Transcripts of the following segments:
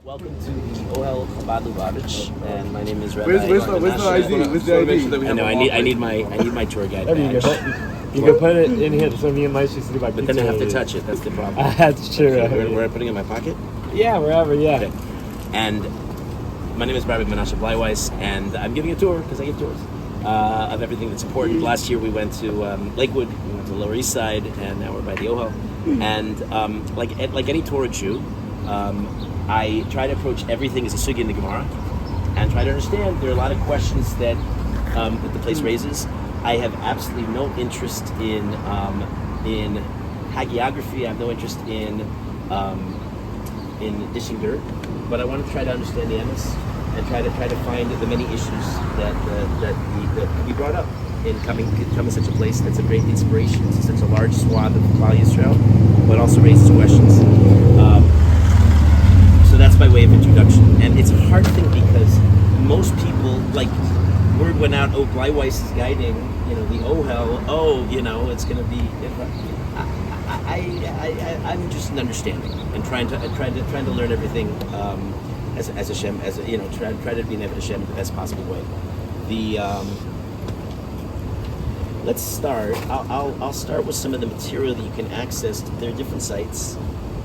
Welcome to the Ohel Chabad Lubavitch, and my name is Rabbi. Where's the ID? Where's the ID? I know. I need my tour guide badge. You can put it in here so me and Mike used to do my. But then I have to touch it. That's the problem. That's true. Okay, where I putting it in my pocket? Yeah, wherever. Yeah. Okay. And my name is Rabbi Menachem Mendel Schneerson, and I'm giving a tour because I give tours of everything that's important. Last year we went to Lakewood, we went to the Lower East Side, and now we're by the Ohel. And like any Torah Jew, I try to approach everything as a sugi in the Gemara, and try to understand. There are a lot of questions that the place raises. I have absolutely no interest in hagiography. I have no interest in dishing dirt, but I want to try to understand the emes and try to find the many issues that we brought up in coming to such a place that's a great inspiration to such a large swath of Klal Yisrael, but also raises questions. So that's by way of introduction, and it's a hard thing because most people, like, word went out, Bleiweiss is guiding, the Ohel, it's going to be. I'm interested in understanding and trying to learn everything as Hashem, try to be an Eved Hashem in the best possible way. Let's start. I'll start with some of the material that you can access. There are different sites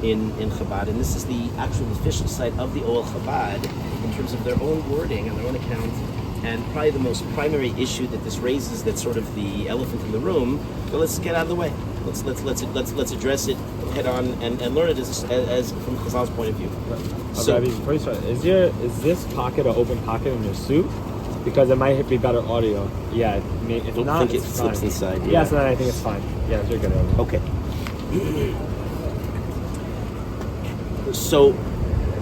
in Chabad, and this is the actual official site of the Ohel Chabad in terms of their own wording and their own account. And probably the most primary issue that this raises, that's sort of the elephant in the room. So let's get out of the way. Let's address it head on and learn it as from Chazal's point of view. So, first, is this pocket an open pocket in your suit? Because it might be better audio. Yeah, if don't not, think it flips inside. Yeah, so then I think it's fine. Yeah, you're good. Okay. So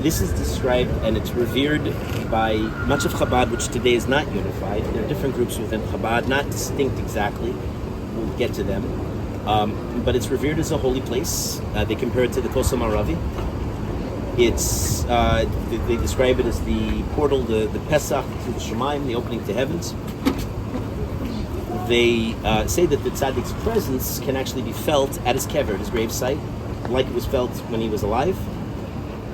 this is described and it's revered by much of Chabad, which today is not unified. There are different groups within Chabad, not distinct exactly. We'll get to them. But it's revered as a holy place. They compare it to the Kosel Maravi. It's they describe it as the portal, the Pesach to the Shemaim, the opening to heavens. They say that the Tzaddik's presence can actually be felt at his kever, at his gravesite, like it was felt when he was alive.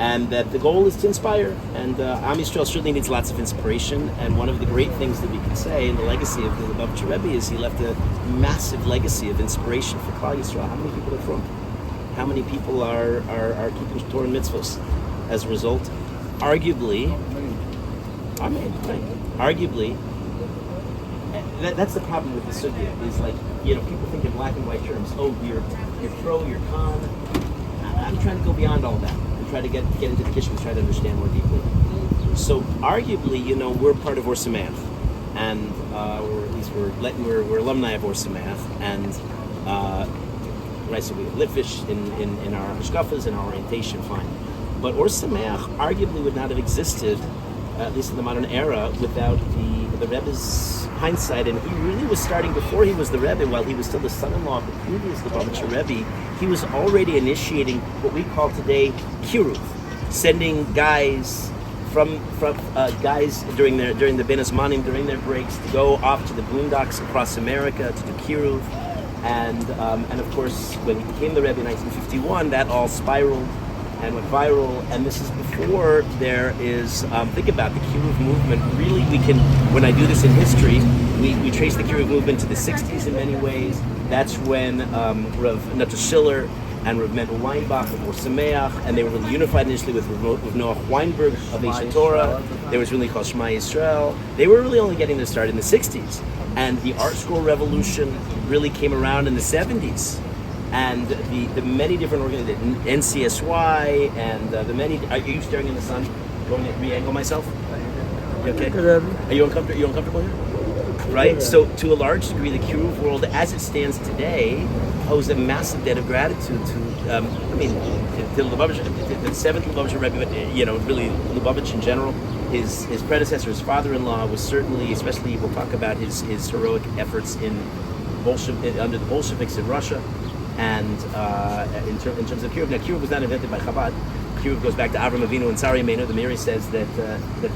And that the goal is to inspire, and Am Yisrael certainly needs lots of inspiration. And one of the great things that we can say in the legacy of the Lubavitch Rebbe is he left a massive legacy of inspiration for Klal Yisrael. How many people are from? How many people are keeping Torah and mitzvos as a result? Arguably, that's the problem with the sugya. Is like people think in black and white terms. Oh, you're pro, you're con. I'm trying to go beyond all that. Try to get into the kitchen and try to understand more deeply. So arguably, we're part of Or Sameach, and or at least we're alumni of Or Sameach, and so we have Litvish in our hashkafas and our orientation, fine. But Or Sameach arguably would not have existed, at least in the modern era, without the Rebbe's hindsight. And he really was starting before he was the Rebbe, while he was still the son-in-law of the previous Lubavitcher Rebbe. He was already initiating what we call today kiruv, sending guys from guys during the Ben Azmanim, during their breaks, to go off to the boondocks across America to do kiruv, and of course when he became the Rebbe in 1951, that all spiraled and went viral. And this is before there is think about the kiruv movement. Really, when I do this in history, we trace the kiruv movement to the 60s in many ways. That's when Rav Menachem Schiller and Rav Mendel Weinbach of Or Sameach, and they were really unified initially with Noach Weinberg of Eish Torah. They was really called Shema Yisrael. They were really only getting their start in the 60s. And the art scroll revolution really came around in the 70s. And the many different organizations, NCSY, and the many. Are you staring in the sun? Going to re-angle myself? You okay? Are you uncomfortable here? Right? So to a large degree, the kiruv world, as it stands today, owes a massive debt of gratitude to the Lubavitch, the seventh Lubavitcher Rebbe, but really Lubavitch in general. His predecessor, his father-in-law, was certainly, especially we'll talk about his heroic efforts under the Bolsheviks in Russia. And in terms of kiruv, now kiruv was not invented by Chabad. Kiruv goes back to Avram Avinu and Tzari Meinu. The Miri says that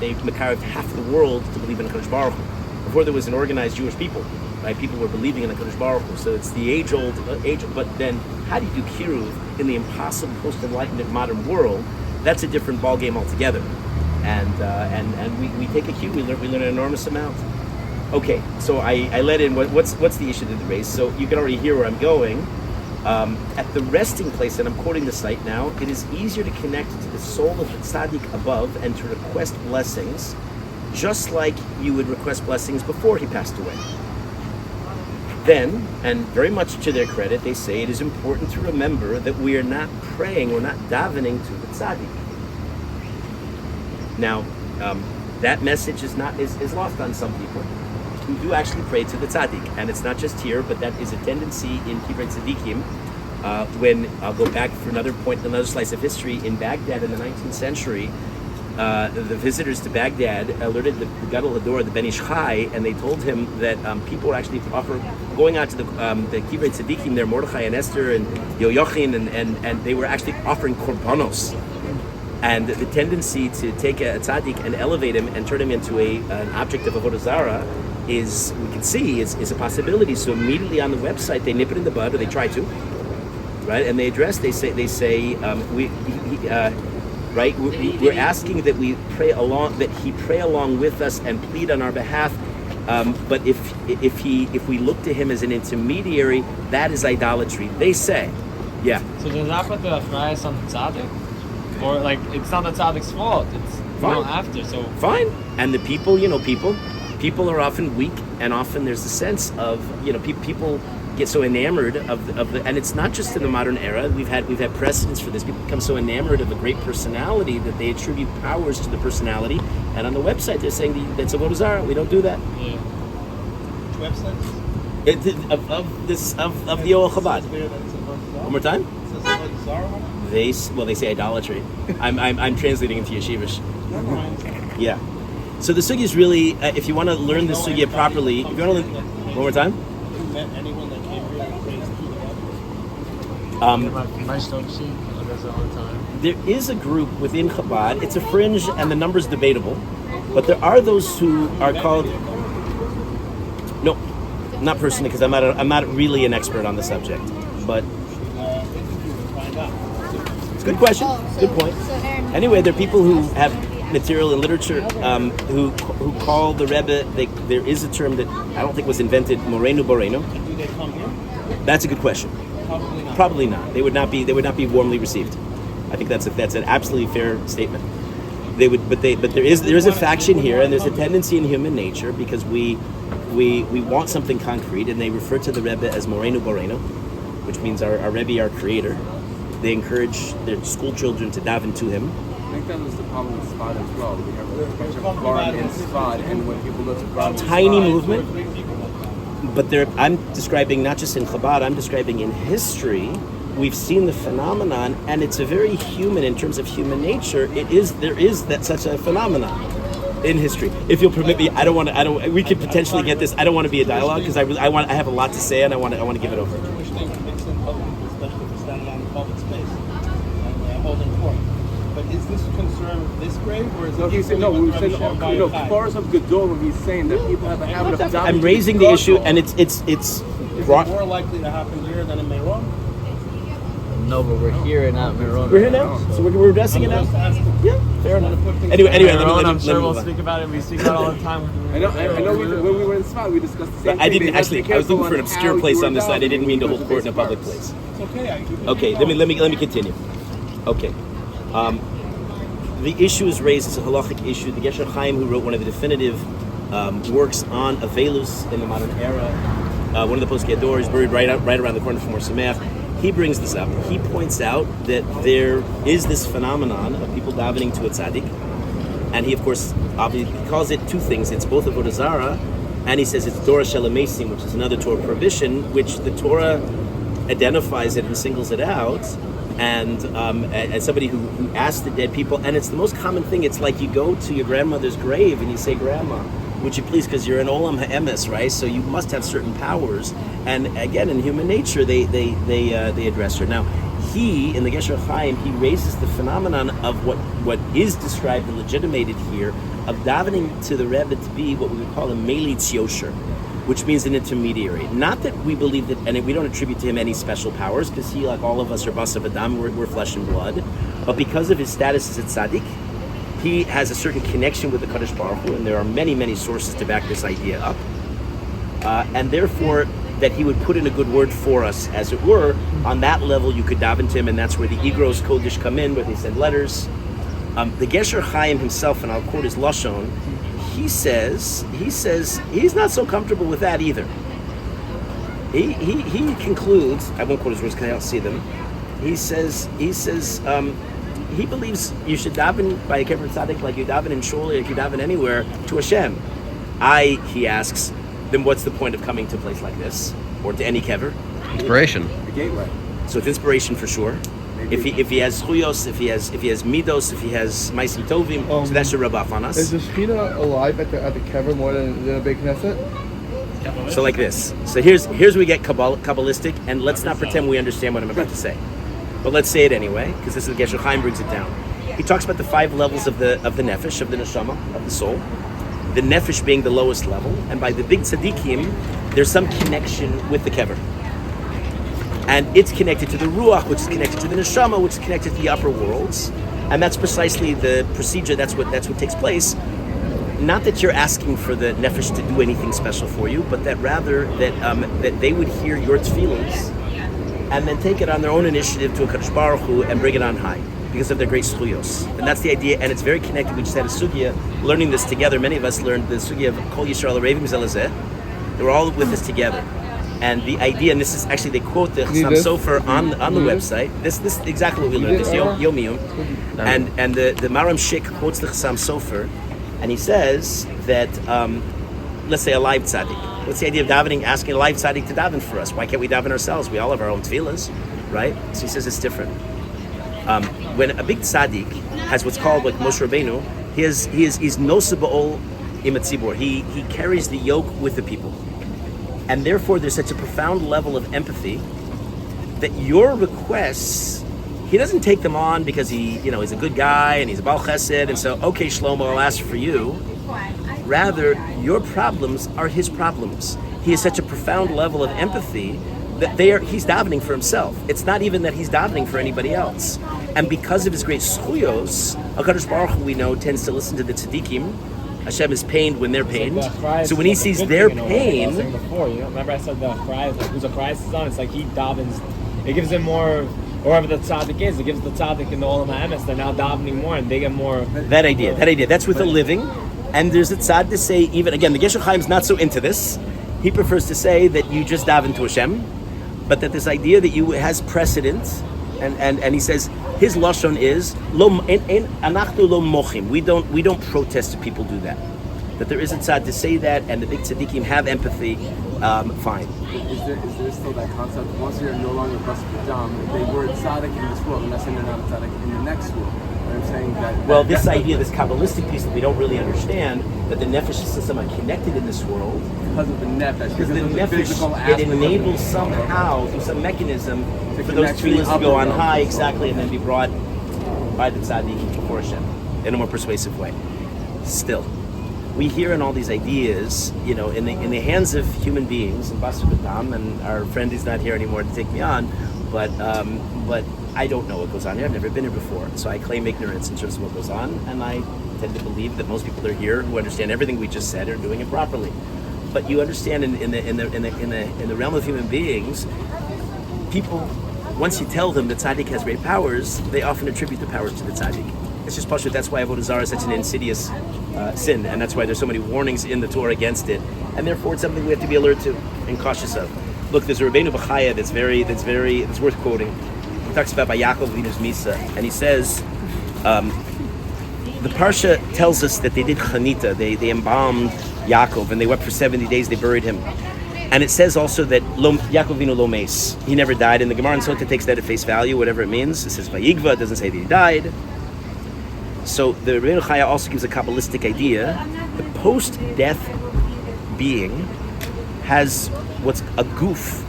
they makareved half the world to believe in HaKadosh Baruch Hu. Before there was an organized Jewish people, right? People were believing in HaKadosh Baruch Hu. So it's the age-old. But then, how do you do kiruv in the impossible post-enlightenment modern world? that's a different ball game altogether. And we take a cue. We learn an enormous amount. Okay, so I let in what's the issue that they raised. So you can already hear where I'm going. At the resting place, and I'm quoting the site now, it is easier to connect to the soul of the tzaddik above and to request blessings, just like you would request blessings before he passed away. Then, and very much to their credit, they say it is important to remember that we are not praying, we're not davening to the tzaddik. Now, that message is lost on some people who do actually pray to the tzaddik, and it's not just here, but that is a tendency in Kivrei Tzaddikim. When I'll go back for another point, another slice of history, in Baghdad in the 19th century, the visitors to Baghdad alerted the Gadol Hador, the Ben Ish Chai, and they told him that people were actually going out to the Kivrei Tzaddikim there, Mordechai and Esther and Yochim, and they were actually offering korbanos. And the tendency to take a tzaddik and elevate him and turn him into an object of avodah zarah we can see is a possibility. So immediately on the website they nip it in the bud, or they try to, right? And they say we're asking that we pray along, that he pray along with us and plead on our behalf. But if we look to him as an intermediary, that is idolatry. They say, yeah. So does that put the price on the tzaddik? Or like it's not the tzaddik's fault. It's fine after. So fine. And the people, people are often weak, and often there's a sense of people get so enamored of the, and it's not just in the modern era. We've had precedents for this. People become so enamored of a great personality that they attribute powers to the personality. And on the website, they're saying that's avodah zarah. We don't do that. Yeah. Which websites? Of the Ohel Chabad. One more time. They say idolatry. I'm translating into yeshivish. Yeah. So the sugya is really, if you want to learn the sugya properly, if you want to learn, one more time. You met anyone that came here and praised There is a group within Chabad. It's a fringe, and the number's debatable, but there are those who are called. No, not personally, because I'm not really an expert on the subject, but. It's a good question. Good point. Anyway, there are people who have material in literature who call the Rebbe. There is a term that I don't think was invented. Morenu Borenu. Do they come here? That's a good question. Probably not. They would not be warmly received. I think that's an absolutely fair statement. They would, but there is a faction here, and there's a tendency in human nature because we want something concrete, and they refer to the Rebbe as Morenu Borenu, which means our Rebbe, our creator. They encourage their school children to daven to him. I think that was the problem with Chabad as well. We have a bunch of Barim in Chabad, and when people go to Barim, tiny movement. But I'm describing not just in Chabad. I'm describing in history. We've seen the phenomenon, and it's a very human in terms of human nature. There is that such a phenomenon in history. If you'll permit me, we could potentially get this. I don't want to be a dialogue because I have a lot to say, and I want to give it over. Public space and holding court. But is this concern this grave, or is it? He said no. We said Kfaras of Gedolim. He's saying that people have a habit of. I'm raising the issue, and it's. Is it more likely to happen here than in Meron? No, but we're here and not Meron. We're here now, so we're addressing it now. Yeah, fair enough. Anyway, I'm sure we'll speak about it. We speak about it all the time. I know. When we were in Chabad, we discussed the same thing. I didn't actually. I was looking for an obscure place on the side. I didn't mean to hold court in a public place. Okay, let me continue. Okay, the issue is raised as a halachic issue. The Gesher Chaim, who wrote one of the definitive works on Avelus in the modern era, one of the Posei Hador, is buried right around the corner from Or Sameach. He brings this up. He points out that there is this phenomenon of people davening to a tzaddik, and he, of course, obviously calls it two things. It's both avodah zarah, and he says it's Torah shel Amesim, which is another Torah prohibition, which the Torah identifies it and singles it out, and as somebody who asks the dead people, and it's the most common thing. It's like you go to your grandmother's grave and you say, "Grandma, would you please?" Because you're an olam ha'emes, right? So you must have certain powers. And again, in human nature, they address her. Now, he in the Gesher Chaim, he raises the phenomenon of what is described and legitimated here of davening to the Rebbe to be what we would call a melitz yosher. which means an intermediary. Not that we believe that, and we don't attribute to him any special powers, because he, like all of us, are Basav Adam, we're flesh and blood. But because of his status as a tzaddik, he has a certain connection with the Kadosh Baruch Hu, and there are many, many sources to back this idea up. And therefore, that he would put in a good word for us, as it were. On that level, you could daven to him, and that's where the Igros Kodesh come in, where they send letters. The Gesher Chaim himself, and I'll quote his Lashon, he says he's not so comfortable with that either. He concludes, I won't quote his words because I don't see them. He says he believes you should daven by a kever tzaddik like you daven in shul, like you daven anywhere, to Hashem. He asks, then what's the point of coming to a place like this, or to any kever? Inspiration. The gateway. So it's inspiration for sure. If he has chuyos, if he has midos, if he has ma'asim tovim, so that should rub off on us. Is the Shekhinah alive at the kever more than a big Knesset? So like this. So here's where we get Kabbalistic, and let's not pretend we understand what I'm about to say. But let's say it anyway, because this is the Gesher Chaim brings it down. He talks about the 5 levels of the nefesh, of the neshama, of the soul. The nefesh being the lowest level, and by the big tzaddikim, there's some connection with the kever. And it's connected to the ruach, which is connected to the neshama, which is connected to the upper worlds. And that's precisely the procedure, that's what takes place. Not that you're asking for the nefesh to do anything special for you, but that rather that they would hear your tefillahs and then take it on their own initiative to a Kadosh Baruch Hu and bring it on high because of their great zchuyos. And that's the idea, and it's very connected. We just had a sugya, learning this together. Many of us learned the sugya of Kol Yisrael Arevim Zelazeh. They were all with us together. And the idea, and this is actually, they quote the Chassam Sofer on the website. This is exactly what we learned, this Yomiyum. And the Maram Shik quotes the Chassam Sofer, and he says that, let's say a live tzaddik. What's the idea of davening, asking a live tzaddik to daven for us? Why can't we daven ourselves? We all have our own tefillahs, right? So he says it's different. When a big tzaddik has what's called, like Moshe Rabbeinu, he's noseh ba'ol im hatzibur. He carries the yoke with the people. And therefore, there's such a profound level of empathy that your requests, he doesn't take them on because he's a good guy and he's a Baal Chesed, and so, okay, Shlomo, I'll ask for you. Rather, your problems are his problems. He has such a profound level of empathy that he's davening for himself. It's not even that he's davening for anybody else. And because of his great zchuyos, HaKadosh Baruch Hu, we know, tends to listen to the tzaddikim. Hashem is pained when they're pained. So when he sees their pain... I was saying before, remember I said the fries, like who's a fries is on, it's like he davens, it gives him more, or whoever the tzaddik is, it gives the tzaddik in the Olam HaEmes, they're now davening more and they get more... That idea, that's with a living. And there's a tzad to say, even, again, the Gesher Chaim's not so into this. He prefers to say that you just daven to Hashem, but that this idea that has precedence, and he says, his lashon is anachnu lo mochim. We don't protest if people do that. That there is a tzad to say that, and the big tzaddikim have empathy. Fine. Is there still that concept? Once you're no longer Basav Adam, they were tzaddik in this world, and that's they're not tzaddik in the next world. I'm saying that. Well, this idea, this Kabbalistic piece that we don't really understand, that the nefesh system are connected in this world because of the nefesh. Because the nefesh, it enables somehow through some mechanism for those tefillahs to go on high, exactly, and then be brought by the tzaddik before Hashem in a more persuasive way. Still, we hear in all these ideas, in the hands of human beings, and Basav Adam, and our friend is not here anymore to take me on, but I don't know what goes on here. I've never been here before, so I claim ignorance in terms of what goes on, and I tend to believe that most people that are here who understand everything we just said are doing it properly. But you understand, in the realm of human beings, people, once you tell them the tzaddik has great powers, they often attribute the powers to the tzaddik. It's just pashut. That's why avodah zarah is such an insidious sin, and that's why there's so many warnings in the Torah against it, and therefore it's something we have to be alert to and cautious of. Look, there's a Rabbeinu B'chaya that's worth quoting. He talks about by Yaakov Avinu's Misa, and he says, the Parsha tells us that they did Chanita, they embalmed Yaakov, and they wept for 70 days, they buried him. And it says also that Yaakov Avinu lo meis, he never died, and the Gemara in Sota takes that at face value, whatever it means. It says Vayigva, it doesn't say that he died. So the Rabbeinu Chaya also gives a Kabbalistic idea. The post-death being has what's a goof,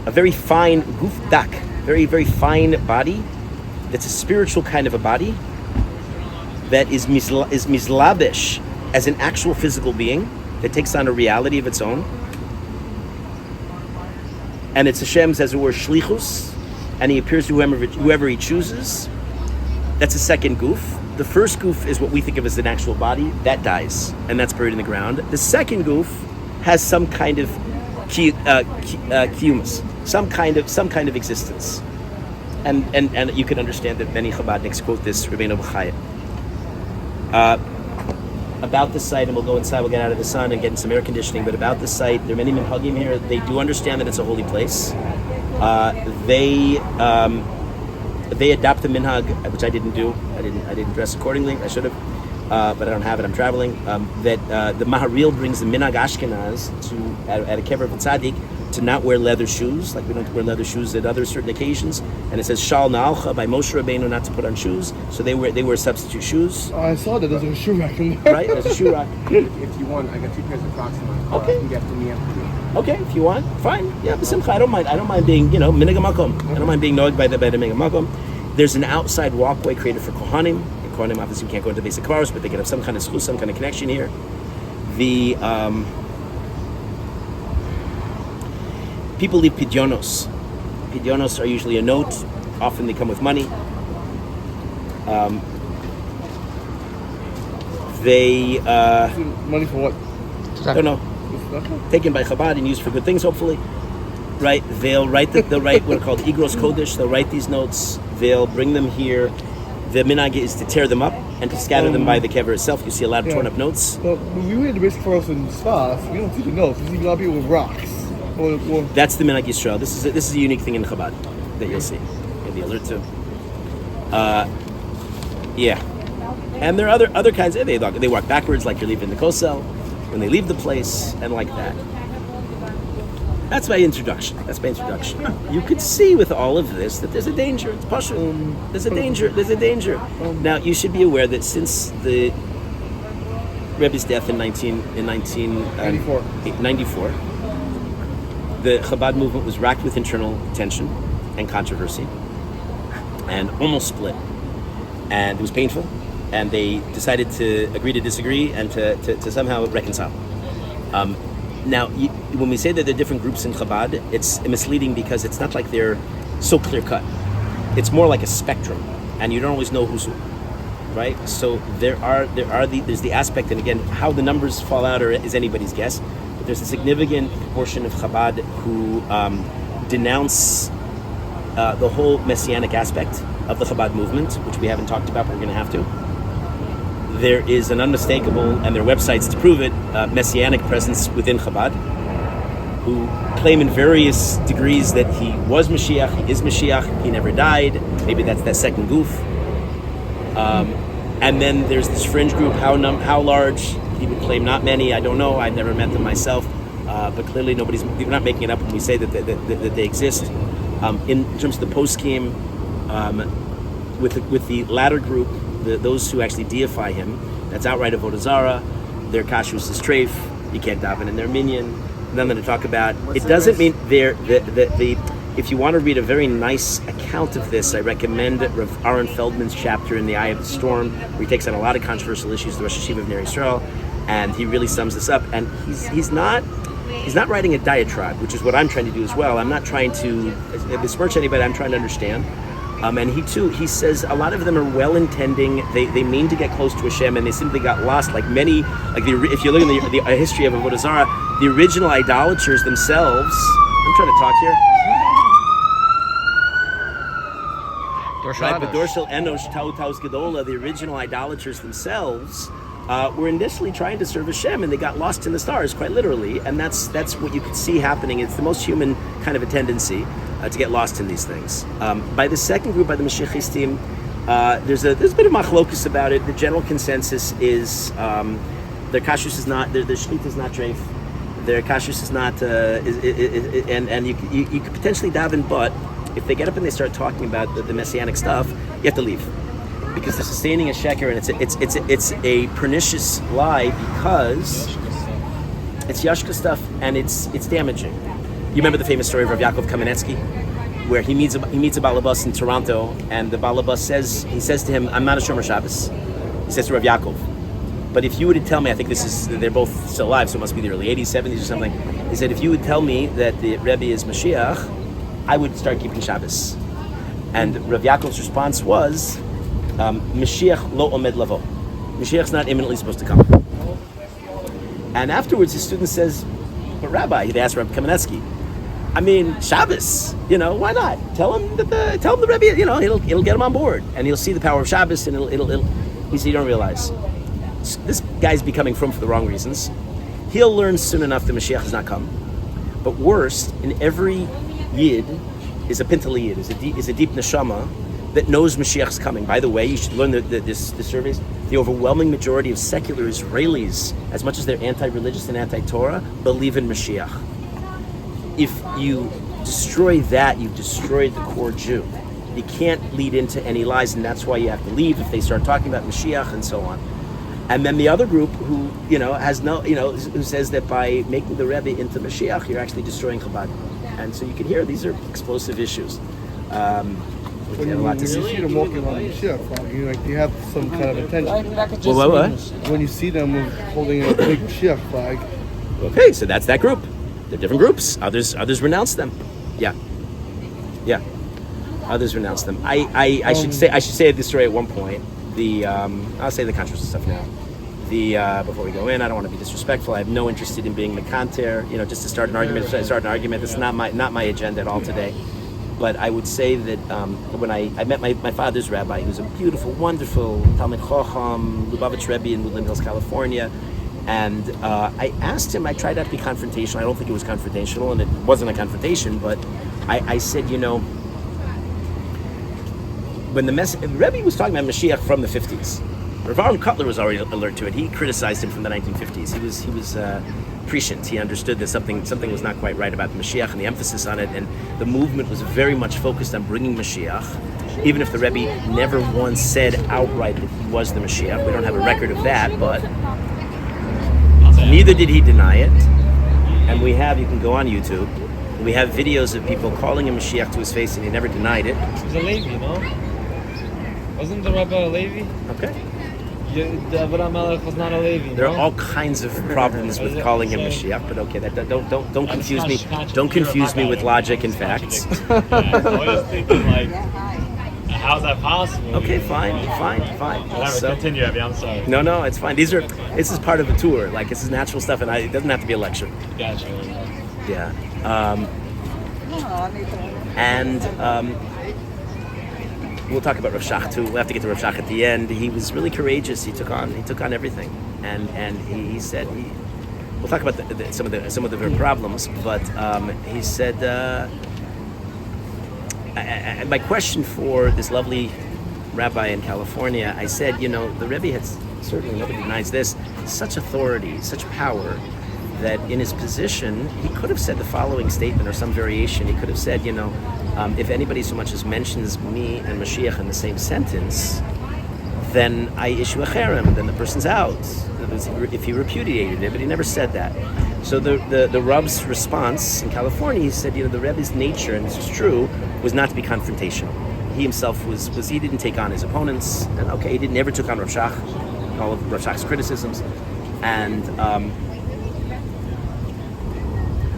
a very fine goof dak, very, very fine body, that's a spiritual kind of a body, that is mislabish as an actual physical being, that takes on a reality of its own, and it's Hashem's, as it were, shlichus, and he appears to whoever he chooses. That's a second goof. The first goof is what we think of as an actual body that dies, and that's buried in the ground. The second goof has some kind of kiyumus, some kind of existence, and you can understand that many Chabadniks quote this Rabbeinu B'chaya. About the site, and we'll go inside, we'll get out of the sun and get in some air conditioning, but about the site, there are many minhagim here. They do understand that it's a holy place. They adopt the minhag, which I didn't do. I didn't dress accordingly. I should have, but I don't have it. I'm traveling. That the Maharil brings the minhag Ashkenaz at a kever of a tzaddik to not wear leather shoes, like we don't wear leather shoes at other certain occasions. And it says Shal Na'alcha by Moshe Rabbeinu not to put on shoes, so they wear substitute shoes. I saw that there's a shoe rack in there. Right, there's a shoe rack. If you want, I got 2 pairs of Crocs in my car. Okay. You can get from me after you. Okay, if you want, fine. Yeah, b'simcha. I don't mind being, minhag makom. I don't mind being nogged by the minhag makom. There's an outside walkway created for kohanim. And kohanim obviously can't go to the basic kvaros, but they can have some kind of schus, some kind of connection here. The people leave pidyonos. Pidyonos are usually a note. Often they come with money. Money for what? I don't know. Taken by Chabad and used for good things, hopefully. Right? They'll write what are called igros kodesh. They'll write these notes. They'll bring them here. The minhag is to tear them up and to scatter them by the kever itself. You see a lot of torn up notes. Well, when we read the basic kvaros in Sfas, we don't see the notes. We see a lot of people with rocks. That's the minhag Yisrael. This is a unique thing in Chabad that you'll see. You'll be alert to. Yeah. And there are other kinds. They walk backwards like you're leaving the kosel when they leave the place, and like that. That's my introduction. You could see with all of this that there's a danger. It's pashut. There's a danger. Now you should be aware that since the Rebbe's death in 1994, the Chabad movement was racked with internal tension and controversy, and almost split. And it was painful. And they decided to agree to disagree and to somehow reconcile. Now, when we say that there are different groups in Chabad, it's misleading because it's not like they're so clear-cut. It's more like a spectrum, and you don't always know who's who, right? So there's the aspect, and again, how the numbers fall out is anybody's guess. But there's a significant portion of Chabad who denounce the whole messianic aspect of the Chabad movement, which we haven't talked about, but we're going to have to. There is an unmistakable, and there are websites to prove it, messianic presence within Chabad, who claim in various degrees that he was Mashiach, he is Mashiach, he never died. Maybe that's that second goof. And then there's this fringe group, how large? He would claim not many, I don't know, I've never met them myself, but clearly we're not making it up when we say that they exist. In terms of the post-scheme, with the latter group, those who actually deify him, that's outright avodah zarah. Their kashrus is treif. You can't daven in their minyan. Nothing to talk about. It doesn't mean they're the. If you want to read a very nice account of this, I recommend Rav Aaron Feldman's chapter in The Eye of the Storm, where he takes on a lot of controversial issues, the Rosh Hashiva of Ner Yisrael, and he really sums this up. And he's not writing a diatribe, which is what I'm trying to do as well. I'm not trying to besmirch anybody. I'm trying to understand. And he says a lot of them are well-intending. They mean to get close to Hashem, and they simply got lost. If you look at the history of Avodah Zarah, the original idolaters themselves. I'm trying to talk here. Right, but Dorshel Enosh Taus Gedola, the original idolaters themselves, were initially trying to serve Hashem, and they got lost in the stars, quite literally. And that's what you could see happening. It's the most human kind of a tendency to get lost in these things. By the second group, by the Mashiachistim, there's a bit of machlokus about it. The general consensus is their kashrus is not, their shlit is not treif. Their kashrus is not, and you could potentially daven, but if they get up and they start talking about the messianic stuff, you have to leave, because they're sustaining a sheker, and it's a pernicious lie, because it's yashka stuff, and it's damaging. You remember the famous story of Rav Yaakov Kamenetsky, where he meets a balabas in Toronto, and the balabas says to him, "I'm not a Shomer Shabbos." He says to Rav Yaakov, "But if you were to tell me," I think they're both still alive, so it must be the early 80s, 70s or something. He said, "If you would tell me that the Rebbe is Mashiach, I would start keeping Shabbos. And Rav Yaakov's response was, Mashiach lo omed lavo. Mashiach's not imminently supposed to come. And afterwards, his student says, but Rabbi, he asked Rabbi Kamenetsky, I mean, Shabbos, why not? Tell him the Rebbe, it'll get him on board, and he'll see the power of Shabbos, and he said, you don't realize. This guy's becoming frum for the wrong reasons. He'll learn soon enough that Mashiach has not come. But worst, in every Yid is a Pintel Yid, is a deep neshama that knows Mashiach's coming. By the way, you should learn the surveys. The overwhelming majority of secular Israelis, as much as they're anti-religious and anti-Torah, believe in Mashiach. If you destroy that, you've destroyed the core Jew. You can't lead into any lies, and that's why you have to leave if they start talking about Mashiach and so on. And then the other group who, who says that by making the Rebbe into Mashiach, you're actually destroying Chabad. And so you can hear these are explosive issues. When you see them walking on the Mashiach, you have some kind of attention. What? When you see them holding a big Mashiach flag. Okay, so that's that group. They're different groups. Others renounce them. Yeah. Others renounce them. I should say this story at one point. I'll say the controversial stuff now. Before we go in, I don't want to be disrespectful. I have no interest in being mekanter. Just to start an argument. This is not my agenda at all today. But I would say that when I met my father's rabbi, who's a beautiful, wonderful Talmid Chacham, Lubavitch Rebbe in Woodland Hills, California, and I asked him, I tried not to be confrontational. I don't think it was confrontational, and it wasn't a confrontation, but I said, when the Rebbe was talking about Mashiach from the 50s, Rav Aaron Kotler was already alert to it. He criticized him from the 1950s. He was prescient. He understood that something was not quite right about the Mashiach and the emphasis on it, and the movement was very much focused on bringing Mashiach, even if the Rebbe never once said outright that he was the Mashiach. We don't have a record of that, but neither did he deny it. And you can go on YouTube, we have videos of people calling him Mashiach to his face, and he never denied it. He was a Levi, no? Wasn't the Rebbe a Levi? Okay. Avraham Melech was not a Levi. There are all kinds of problems with calling him Mashiach, but okay, don't confuse me. Don't confuse me with logic and facts. I was thinking, how's that possible? Okay, fine. Whatever, continue, Abby. I'm sorry. No, it's fine. This is part of the tour. This is natural stuff, and it doesn't have to be a lecture. Gotcha. Yeah. We'll talk about Rav Shach too. We'll have to get to Rav Shach at the end. He was really courageous. He took on everything, and he said we'll talk about some of the problems. But he said my question for this lovely rabbi in California, I said, the Rebbe has certainly, nobody denies this, such authority, such power, that in his position he could have said the following statement or some variation. He could have said, if anybody so much as mentions me and Mashiach in the same sentence, then I issue a cherem, then the person's out. If he repudiated it, but he never said that. So the Rebbe's response in California, he said, the Rebbe's nature, and this is true, was not to be confrontational. He himself he didn't take on his opponents, and he never took on Rav Shach, all of Rav Shach's criticisms, and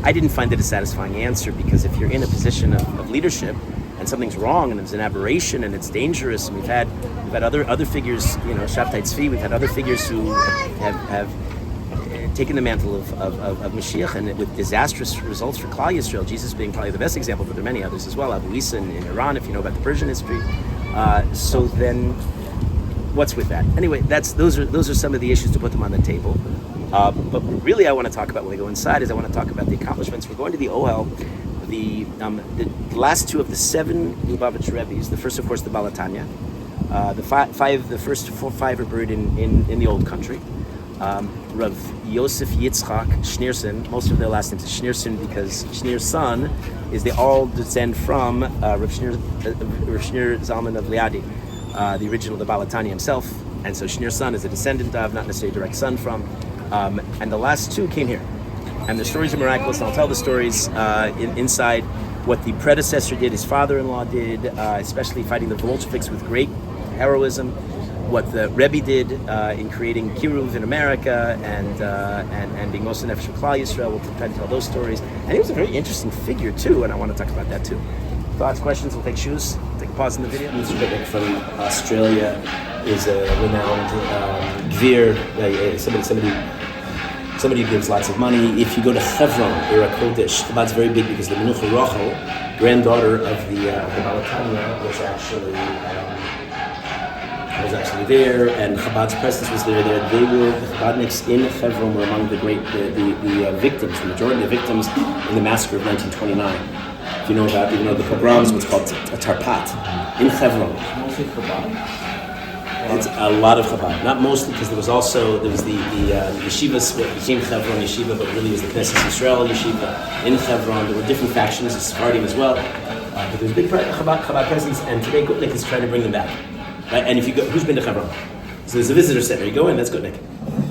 I didn't find it a satisfying answer, because if you're in a position of leadership and something's wrong and it's an aberration and it's dangerous, and we've had other figures, Shabtai Tzvi, we've had other figures who have taken the mantle of Mashiach, and with disastrous results for Klal Yisrael, Jesus being probably the best example, but there are many others as well. Abu Isa in Iran, if you know about the Persian history. So then, what's with that? Anyway, those are some of the issues to put them on the table. But really I want to talk about when we go inside is I want to talk about the accomplishments. We're going to the Ohel, the last two of the 7 Lubavitch Rebbe's. The first, of course, the Balatanya. The first 5 are buried in the old country. Rav Yosef Yitzchak Schneerson, most of their last names is Schneerson because Schneerson they all descend from Rav Schneer Zalman of Liadi, the original, the Balatanya himself. And so Schneerson is a descendant of, not necessarily a direct son from. And the last 2 came here. And the stories are miraculous, and I'll tell the stories inside what the predecessor did, his father-in-law did, especially fighting the Bolsheviks with great heroism. what the Rebbe did in creating Kiruv in America and being Moshe Nefesh Klal Yisrael. We'll try to tell those stories. And he was a very interesting figure too, and I want to talk about that too. Thoughts, questions? We'll take shoes. Take a pause in the video. Mr. Rebbe from Australia is a renowned gvir, somebody who gives lots of money. If you go to Hebron, Ir HaKodesh, Chabad's very big because the Menucha Rachel, granddaughter of the Balatanya, was actually there, and Chabad's presence was there. They were, the Chabadniks in Hebron were among the victims, the majority of the victims in the massacre of 1929. If you know the pogroms, what's called a Tarpat in Hebron. Mostly Chabad. It's a lot of Chabad, not mostly, because there was the yeshivas, what became Hebron Yeshiva, but really was the Knesset Yisrael Yeshiva in Hebron. There were different factions, the Sephardim as well, but there was a big Chabad presence, and today Gutnick is trying to bring them back. Right? And if you go, who's been to Hebron? So there's a visitor center. You go in, that's Gutnick,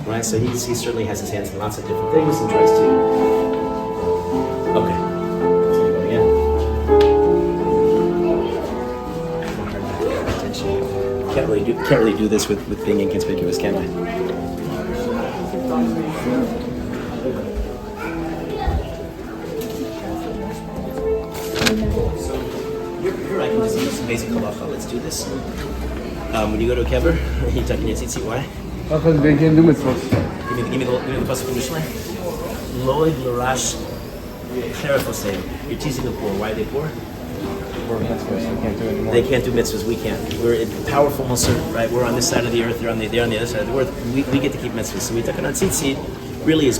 right? So he certainly has his hands in lots of different things and tries to. Okay. Can't really do this with being inconspicuous, can I? So here I can just use some basic halacha. Let's do this. When you go to a kever, you tuck in your tzitzit. Why? Because they can do mitzvot. Give me the pasuk from Mishnah. Loig l'rash cherefosem. You're teasing the poor. Why are they poor? They can't do mitzvahs. We can't. We're in powerful musr, right? We're on this side of the earth. They're on the other side of the earth. We get to keep mitzvahs. So we take it on tzitzit, really as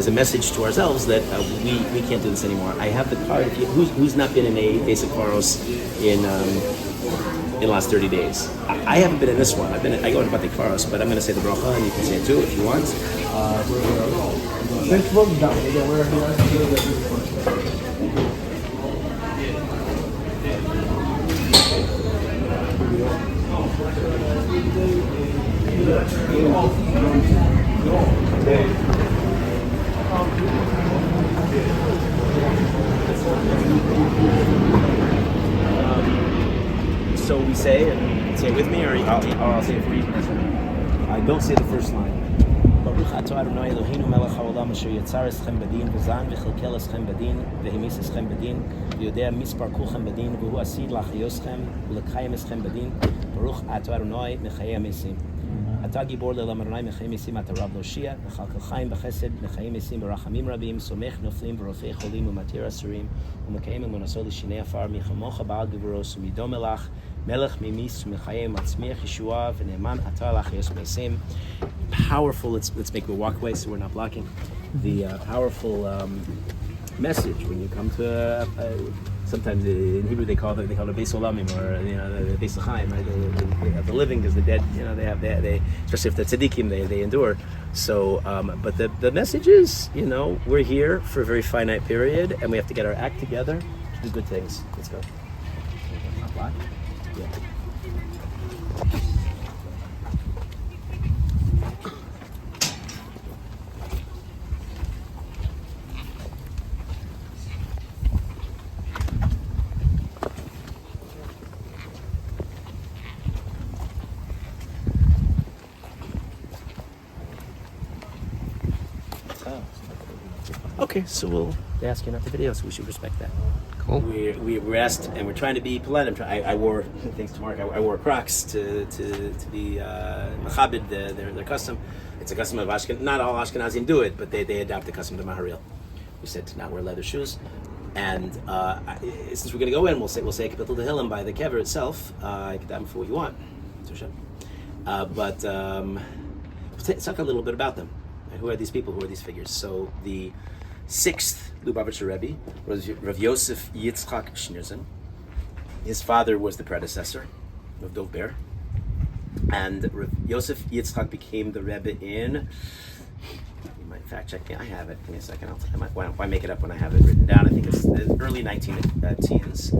a message to ourselves that we can't do this anymore. I have the card. Who's not been in a basic faros in the last 30 days? I haven't been in this one. I go to Bate Faros, but I'm going to say the bracha, and you can say it too if you want. So we say, and say it with me, or I'll say it for you. I don't say the first line. Baruch atah Adonai Eloheinu melech haolam asher yatzar eschem badin v'zan v'chelkel eschem badin v'hemis eschem badin v'yodea mispar kulchem badin v'hu asid lachayoschem v'lekayim eschem badin Baruch atah Adonai mechayim esim. אתה גיבור לעולם אדוני מחיים ישים אתה רב להושיע מחלקל חיים בחסד מחיים ישים ברחמים רבים סומך נופלים ורופא חולים ומתיר אסורים ומקיים אמונתו לשיני עפר מחמוך בעל גבורוס ומידום מלך מלך ממיס ומחיים מצמיח ישועה ונאמן אתה לך יוס מייסים. Powerful, let's make a walkway so we're not blocking the powerful message when you come to sometimes in Hebrew they call it Beis Olamim, or the Beis Chaim, right? The living, because the dead, they especially if they're tzaddikim, they endure. So, but the message is, we're here for a very finite period, and we have to get our act together to do good things. Let's go. Yeah. Okay, so they ask you not to video, so we should respect that. Cool. We're asked, and we're trying to be polite. I wore, thanks to Mark, I wore Crocs to be machabed their custom. It's a custom of Ashkenaz. Not all Ashkenazim do it, but they adopt the custom to Maharil. We said to not wear leather shoes, and since we're going to go in, we'll say Kapitel Tehillim by the kever itself. You can daven for what you want, but let's talk a little bit about them. Who are these people? Who are these figures? So the 6th Lubavitcher Rebbe was Rav Yosef Yitzchak Schneerson. His father was the predecessor of Dov Ber, and Rav Yosef Yitzchak became the Rebbe in. You might fact check me. I have it. Give me a second. Why make it up when I have it written down? I think it's the early 1910s.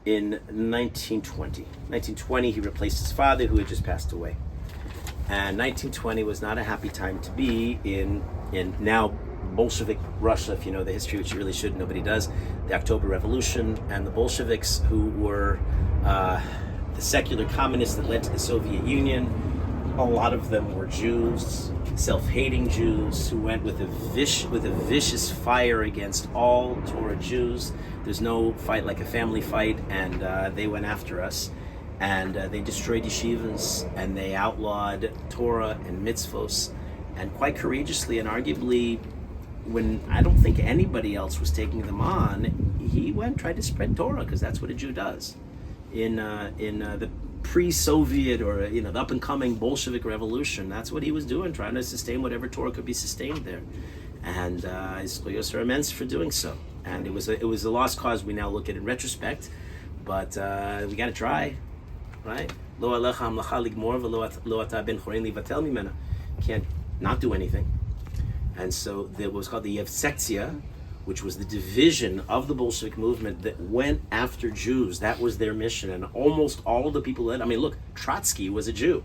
In 1920, he replaced his father, who had just passed away. And 1920 was not a happy time to be in now Bolshevik Russia, if you know the history, which you really should, nobody does, the October Revolution, and the Bolsheviks, who were the secular communists that led to the Soviet Union. A lot of them were Jews, self-hating Jews, who went with a vicious fire against all Torah Jews. There's no fight like a family fight, and they went after us. And they destroyed yeshivas, and they outlawed Torah and mitzvos, and quite courageously, and arguably, when I don't think anybody else was taking them on, he tried to spread Torah, because that's what a Jew does. In the pre-Soviet, or the up-and-coming Bolshevik Revolution, that's what he was doing, trying to sustain whatever Torah could be sustained there. And his zchuyos are immense for doing so. And it was a lost cause we now look at in retrospect, but we got to try. Right? Lo alecha hamlacha ligmor v'lo ata ben chorin livatel mimena. Can't not do anything. And so there was called the Yevsektia, which was the division of the Bolshevik movement that went after Jews. That was their mission. And almost all of the people look, Trotsky was a Jew.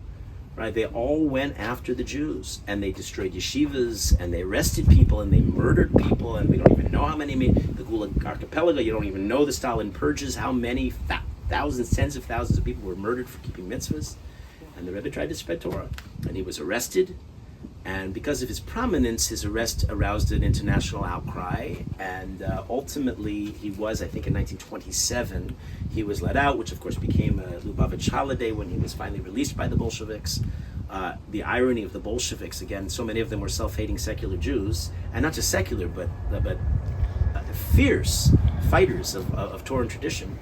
Right? They all went after the Jews, and they destroyed yeshivas, and they arrested people, and they murdered people, and we don't even know how many. The Gulag Archipelago, you don't even know the Stalin purges, how many thousands, tens of thousands of people were murdered for keeping mitzvahs. And the Rebbe tried to spread Torah. And he was arrested. And because of his prominence, his arrest aroused an international outcry. And ultimately, he was, I think in 1927, he was let out, which of course became a Lubavitch holiday when he was finally released by the Bolsheviks. The irony of the Bolsheviks, again, so many of them were self-hating secular Jews. And not just secular, but fierce fighters of Torah and tradition.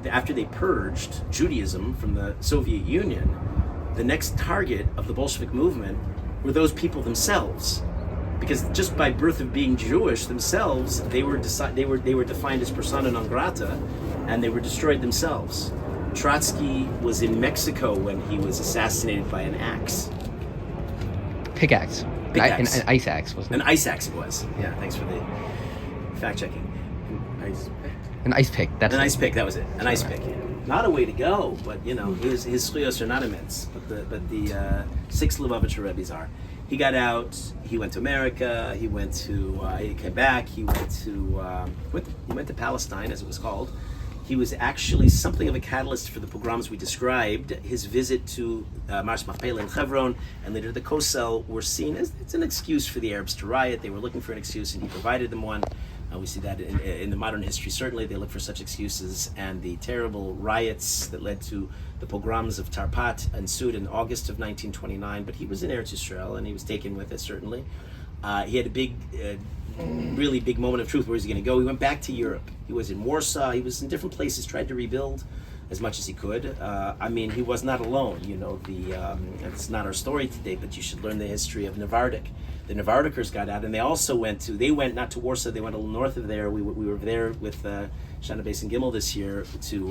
After they purged Judaism from the Soviet Union, the next target of the Bolshevik movement were those people themselves, because just by birth of being Jewish themselves, they were defined as persona non grata, and they were destroyed themselves. Trotsky was in Mexico when he was assassinated by an axe. Pickaxe. Pickaxe. An ice axe, wasn't it? An ice axe it was. Yeah, thanks for the fact checking. An ice pick. That's an ice pick. That was it. An ice pick. Not a way to go, but his zchuyos are not immense. But the 6 Lubavitcher Rebbe's are. He got out. He went to America. He came back. He went to Palestine, as it was called. He was actually something of a catalyst for the pogroms we described. His visit to Mars Machpelah in Hebron and later the Kosel were seen as it's an excuse for the Arabs to riot. They were looking for an excuse, and he provided them one. We see that in the modern history. Certainly, they look for such excuses, and the terrible riots that led to the pogroms of Tarpat ensued in August of 1929. But he was in Eretz Yisrael, and he was taken with it. Certainly, he had a big, really big moment of truth. Where is he going to go? He went back to Europe. He was in Warsaw. He was in different places, tried to rebuild as much as he could. He was not alone. It's not our story today, but you should learn the history of Navardik. The Navardikers got out, and they went not to Warsaw, they went a little north of there. We were there with Shana Beis and Gimel this year to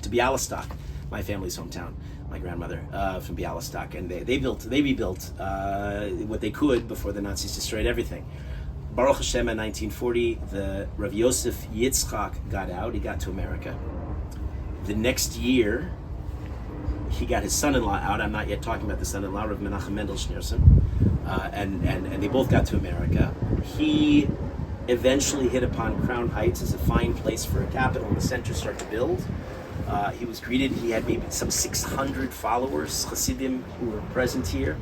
Bialystok, my family's hometown, my grandmother from Bialystok, and they rebuilt what they could before the Nazis destroyed everything. Baruch Hashem, in 1940, the Rav Yosef Yitzchak got out. He got to America. The next year, he got his son-in-law out. I'm not yet talking about the son-in-law, Rav Menachem Mendel Schneerson. And they both got to America. He eventually hit upon Crown Heights as a fine place for a capital and the center start to build. He was greeted. He had maybe some 600 followers, Hasidim, who were present here.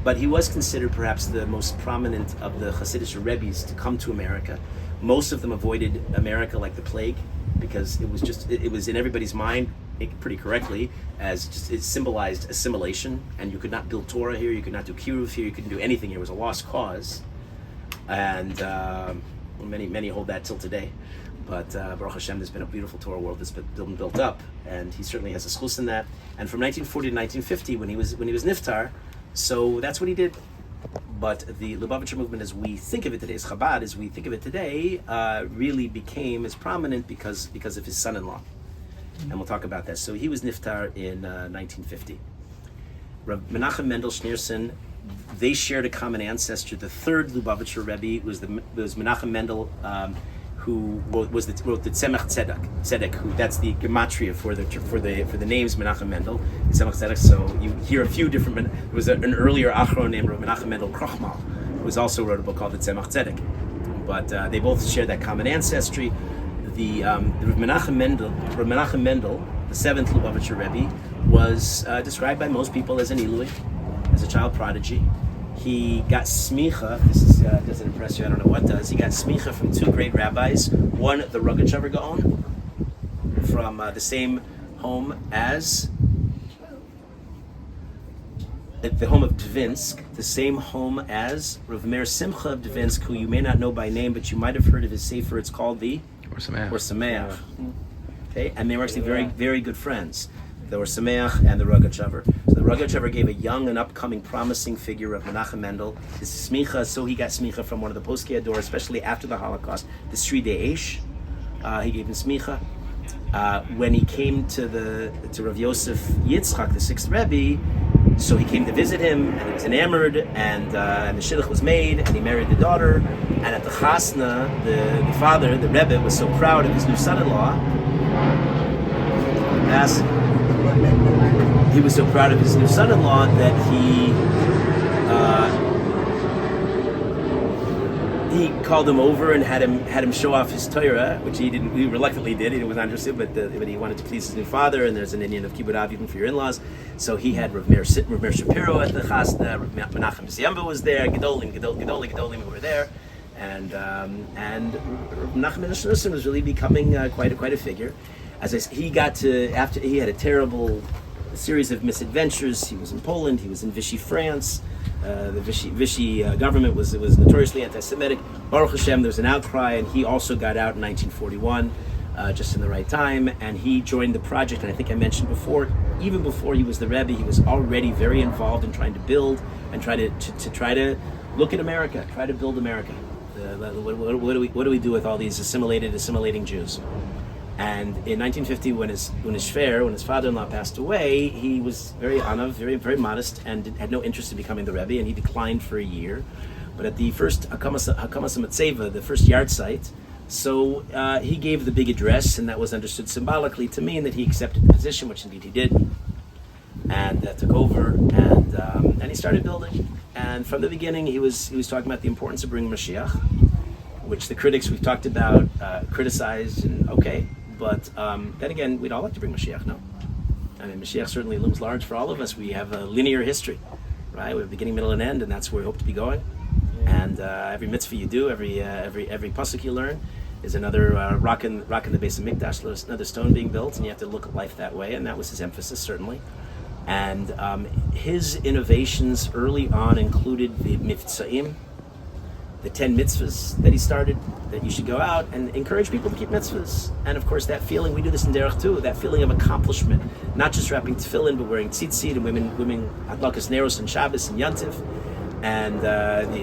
But he was considered perhaps the most prominent of the Hasidic rabbis to come to America. Most of them avoided America like the plague, because it was in everybody's mind, pretty correctly, as it symbolized assimilation, and you could not build Torah here, you could not do kiruv here, you couldn't do anything here. It was a lost cause, and many hold that till today. But Baruch Hashem, there's been a beautiful Torah world that's been built up, and he certainly has a schus in that. And from 1940 to 1950, when he was niftar, so that's what he did. But the Lubavitcher movement, as we think of it today, as Chabad, as we think of it today, really became as prominent because of his son-in-law. And we'll talk about that. So he was niftar in 1950. Rav Menachem Mendel Schneerson, they shared a common ancestor. The third Lubavitcher Rebbe was Menachem Mendel, who wrote the Tzemach Tzedek, who that's the gematria for the names Menachem Mendel, Tzemach Tzedek. So you hear a few different. There was an earlier achron named Rav Menachem Mendel Krochmal, who was also wrote a book called the Tzemach Tzedek. But they both share that common ancestry. The Rav Menachem Mendel, the seventh Lubavitcher Rebbe, was described by most people as an Ilui, as a child prodigy. He got smicha. This doesn't impress you. I don't know what does. He got smicha from two great rabbis. One, the Rogatchover Gaon, from the same home as the home of Dvinsk, the same home as Rav Meir Simcha of Dvinsk, who you may not know by name, but you might have heard of his sefer. It's called the Or Sameach. Sameach. Okay, and they were actually very, very good friends. There were Sameach and the Rogatchover. So the Rogatchover gave a young and upcoming, promising figure of Menachem Mendel his smicha. So he got smicha from one of the Poskai Ador, especially after the Holocaust, the Sri De'esh. He gave him smicha. When he came to Rav Yosef Yitzchak, the sixth Rebbe, so he came to visit him, and he was enamored, and the shidduch was made, and he married the daughter. And at the chasna, the father, the Rebbe, was so proud of his new son-in-law. He was so proud of his new son-in-law that he called him over and had him show off his Torah, which he reluctantly did. He was not interested, but he wanted to please his new father. And there's an Indian of kibbud av even for your in-laws. So he had Rav Meir Shapiro at the chasna. Rav Menachem Mendel was there. Gedolim who were there, and Rav Menachem Mendel Schneerson was really becoming quite a figure. As he got to, after he had a terrible series of misadventures. He was in Poland. He was in Vichy, France. The Vichy government was notoriously anti-Semitic. Baruch Hashem, there was an outcry, and he also got out in 1941, just in the right time, and he joined the project. And I think I mentioned before, even before he was the Rebbe, he was already very involved in trying to build and try to look at America, try to build America. What do we do with all these assimilating Jews? And in 1950, when his father-in-law passed away, he was very anav, very modest, and had no interest in becoming the Rebbe, and he declined for a year. But at the first Hakamas Matzeva, the first yard site, so he gave the big address, and that was understood symbolically to mean that he accepted the position, which indeed he did, and took over, and he started building. And from the beginning, he was talking about the importance of bringing Mashiach, which the critics we've talked about criticized, and okay. But then again, we'd all like to bring Mashiach, no? I mean, Mashiach certainly looms large for all of us. We have a linear history, right? We have a beginning, middle, and end, and that's where we hope to be going. And every mitzvah you do, every pasuk you learn, is another rock in the base of Mikdash, another stone being built, and you have to look at life that way. And that was his emphasis, certainly. And his innovations early on included the mitzvahim, the 10 mitzvahs that he started, that you should go out and encourage people to keep mitzvahs. And of course that feeling, we do this in Derech too, that feeling of accomplishment, not just wrapping tefillin, but wearing tzitzit, and women adlakas neros and Shabbos and Yantiv, and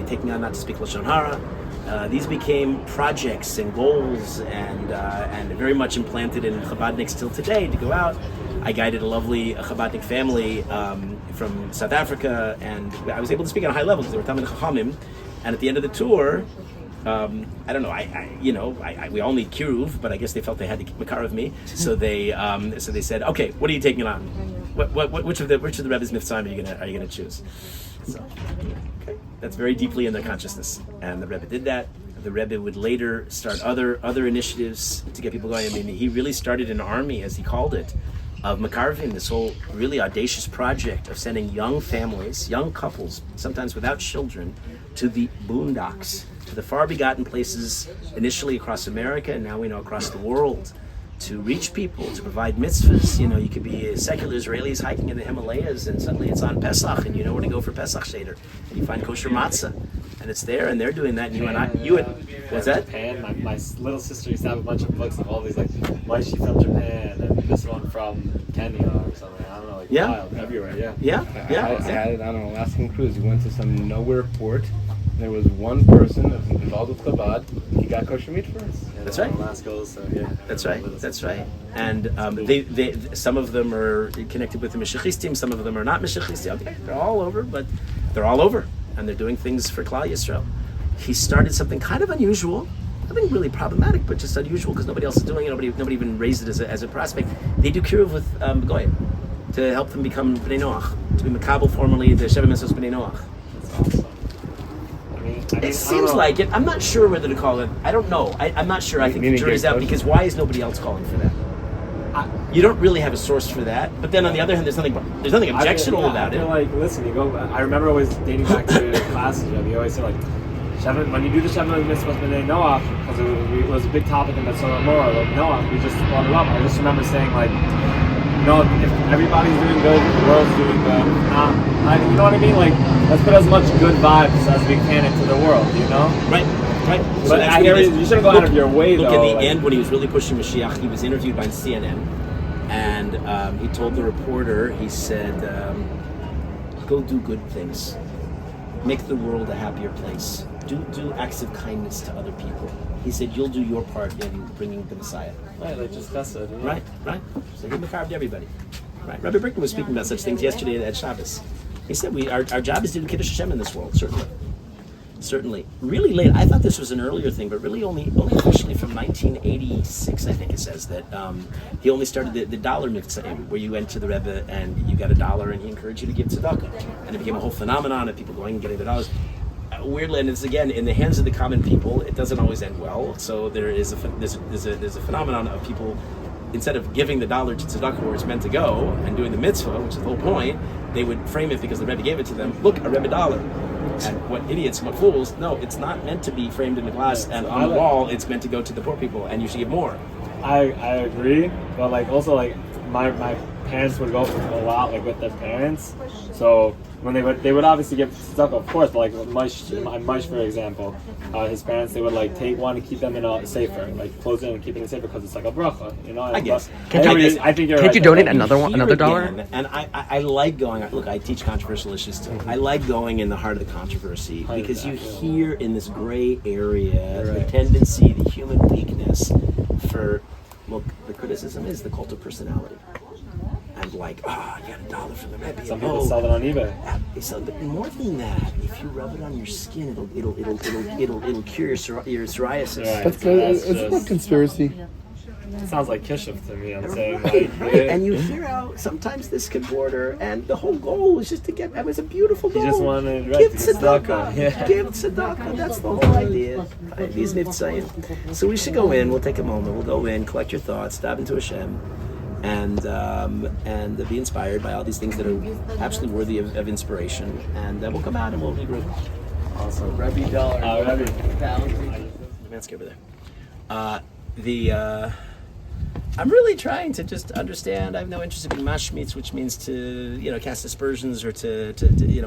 taking on not to speak Lashon Hara. These became projects and goals, and very much implanted in Chabadniks till today to go out. I guided a lovely Chabadnik family from South Africa, and I was able to speak on a high level because they were Talmid Chachamim. And at the end of the tour, I don't know. We all need kiruv, but I guess they felt they had to keep makarav me. So they said, okay, what are you taking on? Which of the Rebbe's mitzvahs are you gonna choose? So, okay, that's very deeply in their consciousness, and the Rebbe did that. The Rebbe would later start other initiatives to get people going. I mean, he really started an army, as he called it, of makarvim, this whole really audacious project of sending young families, young couples, sometimes without children, to the boondocks, to the far begotten places, initially across America, and now we know across the world, to reach people, to provide mitzvahs. You know, you could be secular Israelis hiking in the Himalayas, and suddenly it's on Pesach, and you know where to go for Pesach Seder, and you find kosher matzah, and it's there, and they're doing that, and what's that? Japan. My little sister used to have a bunch of books of all these, like, why is she from Japan, and this one from Kenya or something. I don't know, like wild, everywhere. I had it on an Alaskan cruise. You went to some nowhere port. There was one person that was involved with Chabad. He got kosher meat for us. Yeah, that's right. Alaska, so yeah. That's right. And they some of them are connected with the Meshiachistim, some of them are not Meshiachistim. Okay, they're all over, but they're all over, and they're doing things for Klal Yisrael. He started something kind of unusual, nothing really problematic, but just unusual because nobody else is doing it. Nobody even raised it as a prospect. They do kiruv with Goyim to help them become Bnei Noach, to be Makabel formally the Sheva Mesos Bnei Noach. That's awesome. It seems like it. I'm not sure whether to call it. I don't know. I'm not sure. I think the Meaning jury's get out close? because why is nobody else calling for that? You don't really have a source for that. But then on the other hand, there's nothing objectionable about I feel it. like, listen, you go. I remember always dating back to classes. You always say like, when you do the Shavim Mitzvot B'nai Noach, because it was a big topic in the Torah Noach, we just brought it up. I just remember saying like, if everybody's doing good, the world's doing good. You know what I mean? Like, let's put as much good vibes as we can into the world. Right. So But that's what it is. you shouldn't go out of your way, Look, though. in the end, when he was really pushing Mashiach, he was interviewed by CNN, and he told the reporter, he said, "Go do good things, make the world a happier place. Do acts of kindness to other people." He said, "You'll do your part in bringing the Messiah." Right, like discuss it. Right. So he carved everybody. Right. Rabbi Brickman was speaking about such things yesterday at Shabbos. He said, our job is to do Kiddush Hashem in this world, certainly. Really late. I thought this was an earlier thing, but really only officially from 1986, I think it says, that he only started the dollar mitzvah, where you went to the Rebbe and you got $1 and he encouraged you to give tzedakah. And it became a whole phenomenon of people going and getting the dollars. Weirdly, and it's again in the hands of the common people. It doesn't always end well. So there's a phenomenon of people, instead of giving the dollar to tzedakah where it's meant to go and doing the mitzvah, which is the whole point, they would frame it because the Rebbe gave it to them. Look, a Rebbe dollar. And what idiots, what fools! No, it's not meant to be framed in the glass and on the wall. It's meant to go to the poor people, and you should give more. I agree, but like also like my parents would go a lot like with their parents, so when they would obviously give tzedakah, of course, but like Maish, for example, his parents, they would like take one and keep them in a safer, like close it and keep it in a safer because it's like a bracha, I guess. I think you're Can't right. you donate You another hear dollar? again, and I like going. Look, I teach controversial issues too. I like going in the heart of the controversy because you hear in this gray area the tendency, the human weakness for. Look, the criticism is the cult of personality. And like, you got $1 from the Rebbe. Some people sell it on eBay. So, but more than that, if you rub it on your skin, it'll cure your psoriasis. Right. That's good. It's not conspiracy. It sounds like kishuf to me. I'm saying like, And you hear how sometimes this can border, and the whole goal is just to get. It was a beautiful goal. You just wanted give to tzedakah. Yeah. Give tzedakah. That's the whole idea. These niftzayim. So we should go in. We'll take a moment. We'll go in, collect your thoughts, dive into Hashem, and be inspired by all these things that are absolutely worthy of inspiration. And we'll come out and we'll regroup. awesome. Rebbe dollar. Rebbe. Mansky over there. I'm really trying to just understand. I have no interest in being mashmitz, which means to cast aspersions or to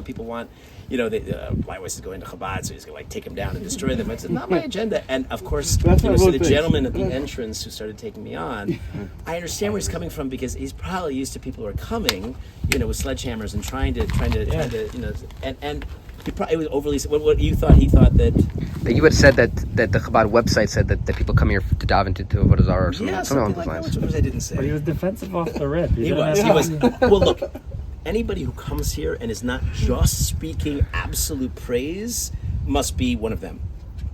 people want Bleiweiss is going to Chabad, so he's going to take them down and destroy them. It's not my agenda. And of course, so the gentleman at the entrance who started taking me on, I understand where he's coming from because he's probably used to people who are coming, with sledgehammers and trying to and he probably was overly. What you thought? He thought that You had said that the Chabad website said that people come here to dive into Avodah Zarah or something along those lines. Which I didn't say. But he was defensive off the rip. He was. Well, look, anybody who comes here and is not just speaking absolute praise must be one of them.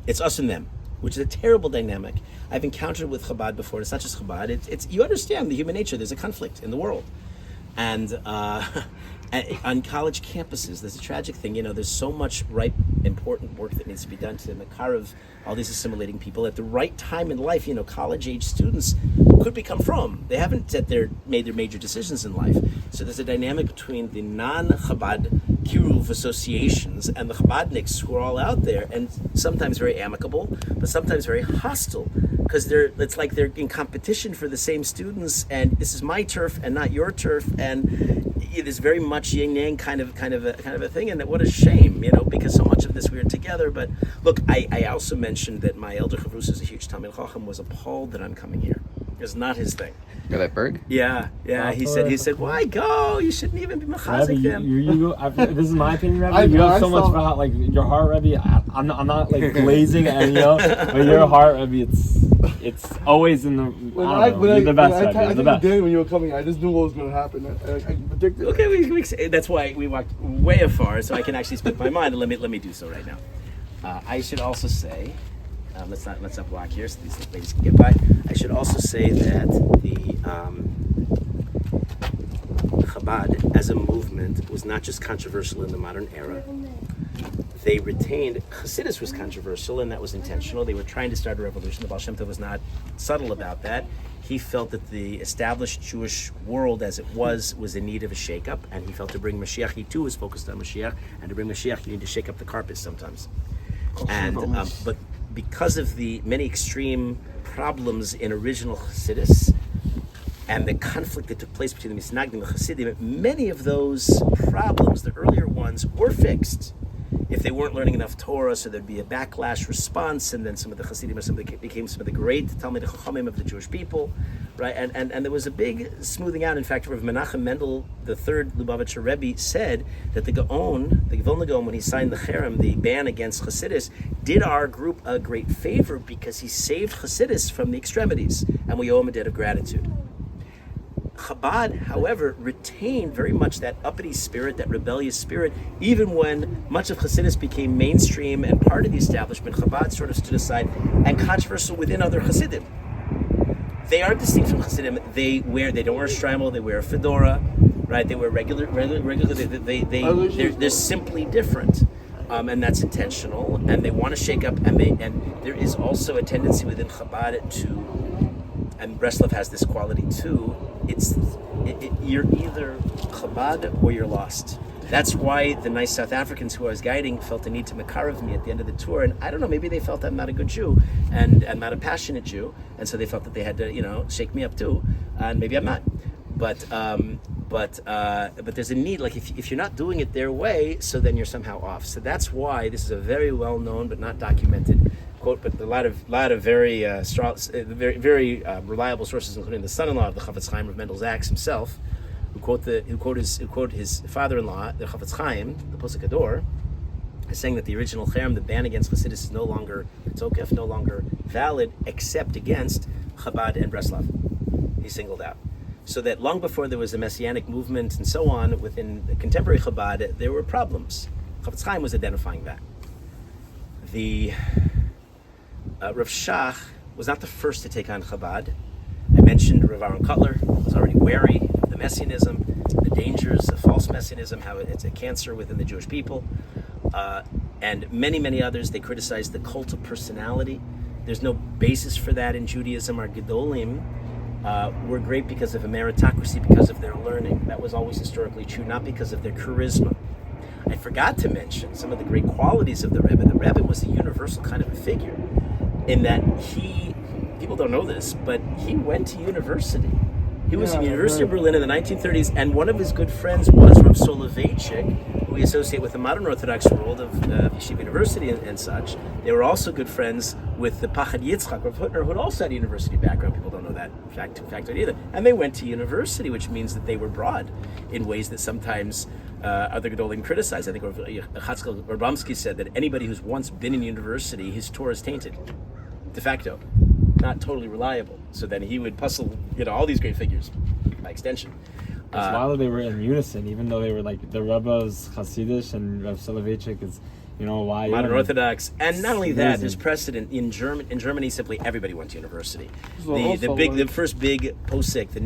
It's us and them, which is a terrible dynamic. I've encountered it with Chabad before. It's not just Chabad. It's you understand the human nature. There's a conflict in the world, and on college campuses, there's a tragic thing. There's so much important work that needs to be done to makarav all these assimilating people at the right time in life. College-age students could become from. They haven't made their major decisions in life. So there's a dynamic between the non-Chabad kiruv associations and the Chabadniks who are all out there, and sometimes very amicable, but sometimes very hostile, because it's like they're in competition for the same students, and this is my turf and not your turf, and it is very much yin-yang kind of a thing, and what a shame, because so much of this we are together. But look, I also mentioned that my elder Chavrus is a huge Talmid Chacham, was appalled that I'm coming here. It's not his thing. That Berg? Yeah. He said, why go? You shouldn't even be mechazik them. This is my opinion, Rebbe. You have so much about your heart, Rebbe. I'm not like glazing, and but your heart, Rebbe, it's always in the. You're the best, Rebbe. You're the best. When you were coming, I just knew what was going to happen. I predicted. Okay, that's why we walked way afar, so I can actually speak my mind. And let me do so right now. I should also say, let's not block here, so these ladies can get by. I should also say that the Chabad as a movement was not just controversial in the modern era. they retained. Chassidus was controversial, and that was intentional. They were trying to start a revolution. The Baal Shem Tov was not subtle about that. He felt that the established Jewish world as it was in need of a shakeup, and he felt to bring Mashiach, he too was focused on Mashiach, and to bring Mashiach, you need to shake up the carpet sometimes. And but because of the many extreme problems in original Chassidus, and the conflict that took place between the Misnagdim and the Chassidim, many of those problems, the earlier ones, were fixed. If they weren't learning enough Torah, so there'd be a backlash response, and then some of the Chassidim became some of the great Talmidei Chachamim of the Jewish people, right? And there was a big smoothing out. In fact, Rav Menachem Mendel, the third Lubavitcher Rebbe, said that the Vilna Gaon, when he signed the Cherem, the ban against Chassidus, did our group a great favor because he saved Chassidus from the extremities, and we owe him a debt of gratitude. Chabad, however, retained very much that uppity spirit, that rebellious spirit, even when much of Chassidus became mainstream and part of the establishment. Chabad sort of stood aside and controversial within other Chassidim. They are distinct from Chassidim. They don't wear a shtreimel, they wear a fedora, right? They wear regular. They're simply different. And that's intentional, and they want to shake up, and there is also a tendency within Chabad to, and Breslov has this quality too, you're either Chabad or you're lost. That's why the nice South Africans who I was guiding felt the need to makarev me at the end of the tour, and I don't know, maybe they felt I'm not a good Jew, and I'm not a passionate Jew, and so they felt that they had to, shake me up too, and maybe I'm not. But there's a need, like if you're not doing it their way, so then you're somehow off. So that's why this is a very well known but not documented quote, but a lot of very very reliable sources, including the son-in-law of the Chafetz Chaim, Rav Mendel Zaks himself, who quote his father-in-law, the Chafetz Chaim, the Posek Ador, is saying that the original Cherem, the ban against Chassidus, is no longer tzokef, no longer valid, except against Chabad and Breslov. He singled out. So that long before there was a messianic movement and so on within the contemporary Chabad, there were problems. Chafetz Chaim was identifying that. The Rav Shach was not the first to take on Chabad. I mentioned Rav Aaron Kotler was already wary of the messianism, the dangers of false messianism, how it's a cancer within the Jewish people, and many, many others. They criticized the cult of personality. There's no basis for that in Judaism. Our Gedolim were great because of a meritocracy, because of their learning. That was always historically true, not because of their charisma. I forgot to mention some of the great qualities of the Rebbe. The Rebbe was a universal kind of a figure, in that people don't know this, but he went to university. He was at the University of Berlin in the 1930s, and one of his good friends was Rav Soloveitchik, who we associate with the modern Orthodox world of Yeshiva University and such. They were also good friends with the Pachad Yitzchak, Rav Hutner, who had also had a university background. People don't know that fact either. And they went to university, which means that they were broad in ways that sometimes other Gedolim criticized. I think Chatzkel Rabamsky said that anybody who's once been in university, his Torah is tainted, de facto, not totally reliable. So then he would puzzle, all these great figures, by extension. While they were in unison, even though they were like the Rebbe's Hasidish and Rav Soloveitchik is, why modern Orthodox, and not only that, there's precedent in Germany. Simply everybody went to university. The first big posek, the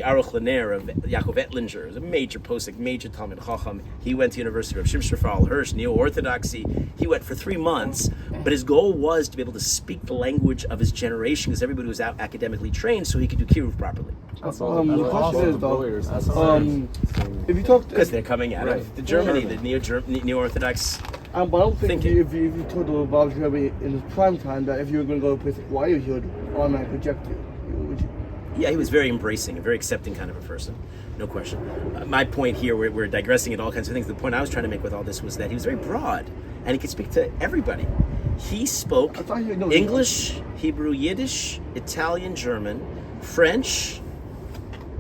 Aruch Laner of Yaakov Ettlinger, is a major posek, major Talmid Chacham. He went to university of Shimshon Raphael Hirsch, Neo-Orthodoxy. He went for 3 months, but his goal was to be able to speak the language of his generation, because everybody was out academically trained, so he could do kiruv properly. The question is though, if you talk, because they're coming out of the Germany, the Neo-Orthodox. But I don't think if you told the Lubavitch Rebbe in his prime time that if you were going to go to a place like Hawaii, he would automatically reject you. Would you? Yeah, he was very embracing, a very accepting kind of a person, no question. My point here, we're digressing at all kinds of things. The point I was trying to make with all this was that he was very broad, and he could speak to everybody. He spoke English, Hebrew, Yiddish, Italian, German, French,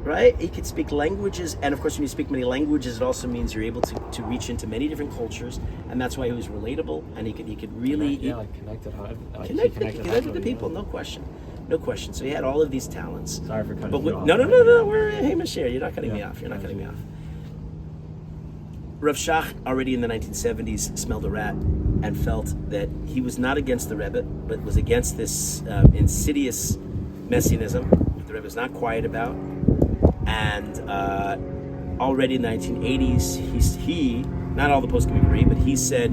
right? He could speak languages, and of course when you speak many languages, it also means you're able to reach into many different cultures, and that's why he was relatable, and he could really connected to people, no question. So he had all of these talents. Sorry for cutting you off. No, we're Hamish here. You're not cutting me off. Rav Shach already in the 1970s smelled a rat and felt that he was not against the Rebbe, but was against this insidious messianism that the Rebbe was not quiet about. And already in the 1980s, he not all the poskim agree, but he said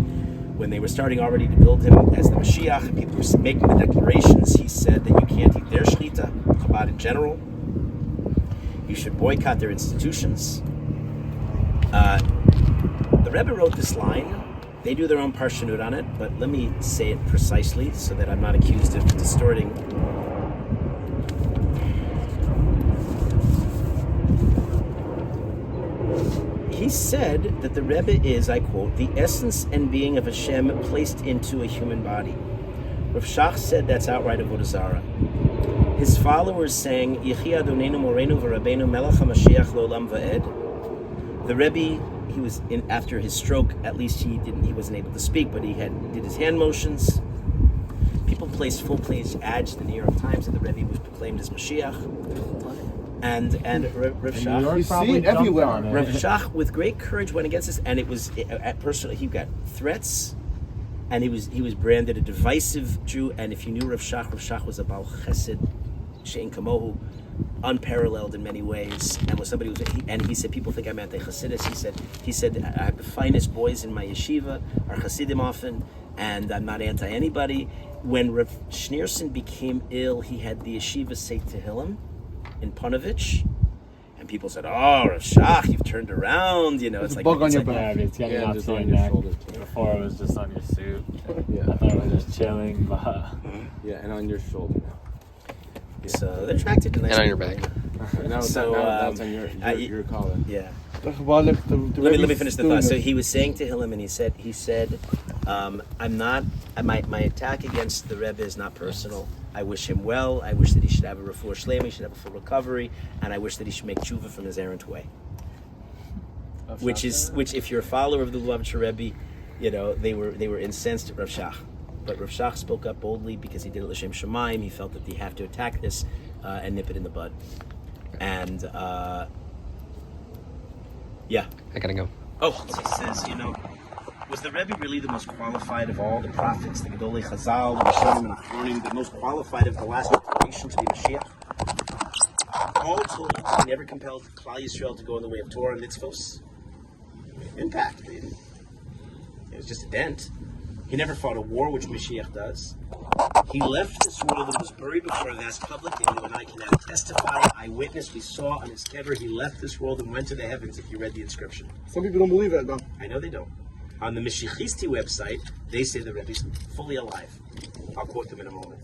when they were starting already to build him as the Mashiach and people were making the declarations, he said that you can't eat their shechita, Chabad in general. You should boycott their institutions. The Rebbe wrote this line. They do their own parshanut on it, but let me say it precisely so that I'm not accused of distorting. He said that the Rebbe is, I quote, the essence and being of Hashem placed into a human body. Rav Shach said that's outright avodah zarah. His followers sang, Yechi Adonenu Morenu V'Rabbeinu Melech HaMashiach Lo'olam Va'ed. The Rebbe, he was in after his stroke. At least he wasn't able to speak, but he did his hand motions. People placed full-page ads in the New York Times that the Rebbe was proclaimed as Mashiach. And Rav Shach, you see it everywhere. Rav Shach, with great courage, went against this, and it was personally he got threats, and he was branded a divisive Jew. And if you knew Rav Shach was a Baal Chesed, Shein Kamohu, unparalleled in many ways, and was somebody he said people think I'm anti-Hasidus. He said I have the finest boys in my yeshiva are Hasidim often, and I'm not anti anybody. When Rav Schneerson became ill, he had the yeshiva say Tehillim in Lubavitch, and people said, "Oh, Rav Shach, you've turned around." You know, it's like bug on your Yeah, back. it's getting Yeah, up just to on your your neck. shoulders. Before it was just on your suit. Yeah. I thought it was just chilling, but Yeah, and on your shoulder now. So they're attracted to nice And on your people, back. you know? Now, So, now that's on your collar. Yeah. Let Let me finish the thought. So he was saying to Hillel, and he said, I'm not. My attack against the Rebbe is not personal. I wish him well. I wish that he should have a refuah shlema, he should have a full recovery, and I wish that he should make tshuva from his errant way. Which, if you're a follower of the Lubavitch Rebbe, you know they were incensed at Rav Shach, but Rav Shach spoke up boldly because he did it l'shem shamayim. He felt that they have to attack this and nip it in the bud. And yeah, I gotta go. Oh, he says, was the Rebbe really the most qualified of all the prophets, the Gedolei Chazal, the Rishonim and Achronim, the most qualified of the last generation to be Mashiach? All told, he never compelled Klal Yisrael to go in the way of Torah and mitzvos. Impact. It was just a dent. He never fought a war, which Mashiach does. He left this world and was buried before the vast public, and you and I can now testify, eyewitness, we saw on his kever, he left this world and went to the heavens, if you read the inscription. Some people don't believe that, though. I know they don't. On the Mishichisti website, they say the Rebbe's fully alive. I'll quote them in a moment.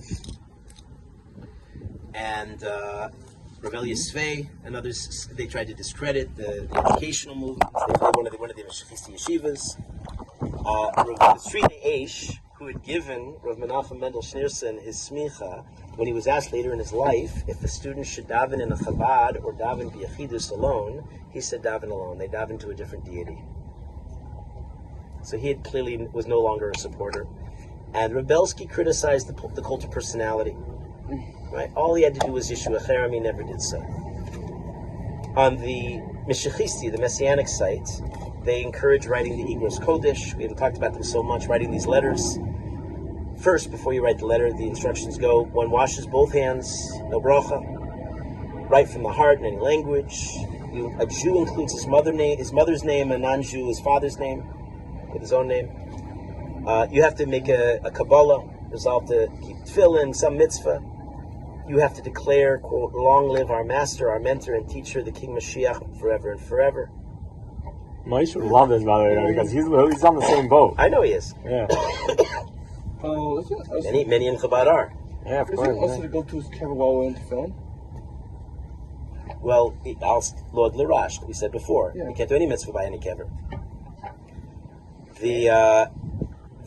And Rav Yisvei and others, they tried to discredit the educational movement. They played one of the Mishichisti yeshivas. Rav Tzvi Eish, who had given Rav Menachem Mendel Schneerson his smicha, when he was asked later in his life if a student should daven in a Chabad or daven b'yachidus alone, he said daven alone. They daven to a different deity. So he had clearly was no longer a supporter. And Rebelsky criticized the cult of personality. Right? All he had to do was issue a cherem, he never did so. On the Mishichisti, the Messianic site, they encourage writing the Igros Kodesh. We haven't talked about them so much, writing these letters. First, before you write the letter, the instructions go, one washes both hands, no bracha. Write from the heart in any language. A Jew includes his mother's name, a non-Jew his father's name, with his own name. You have to make a Kabbalah, resolve to keep tefillin, some mitzvah. You have to declare, quote, long live our master, our mentor and teacher, the King Mashiach, forever and forever. Moshe would love this, by the way, because he's on the same boat. I know he is. Yeah. Many in Chabad are. Yeah, of Is it course. also to go to his kever while we're into film? Well, Lord Lirash, we said before, Yeah. you can't do any mitzvah by any kever.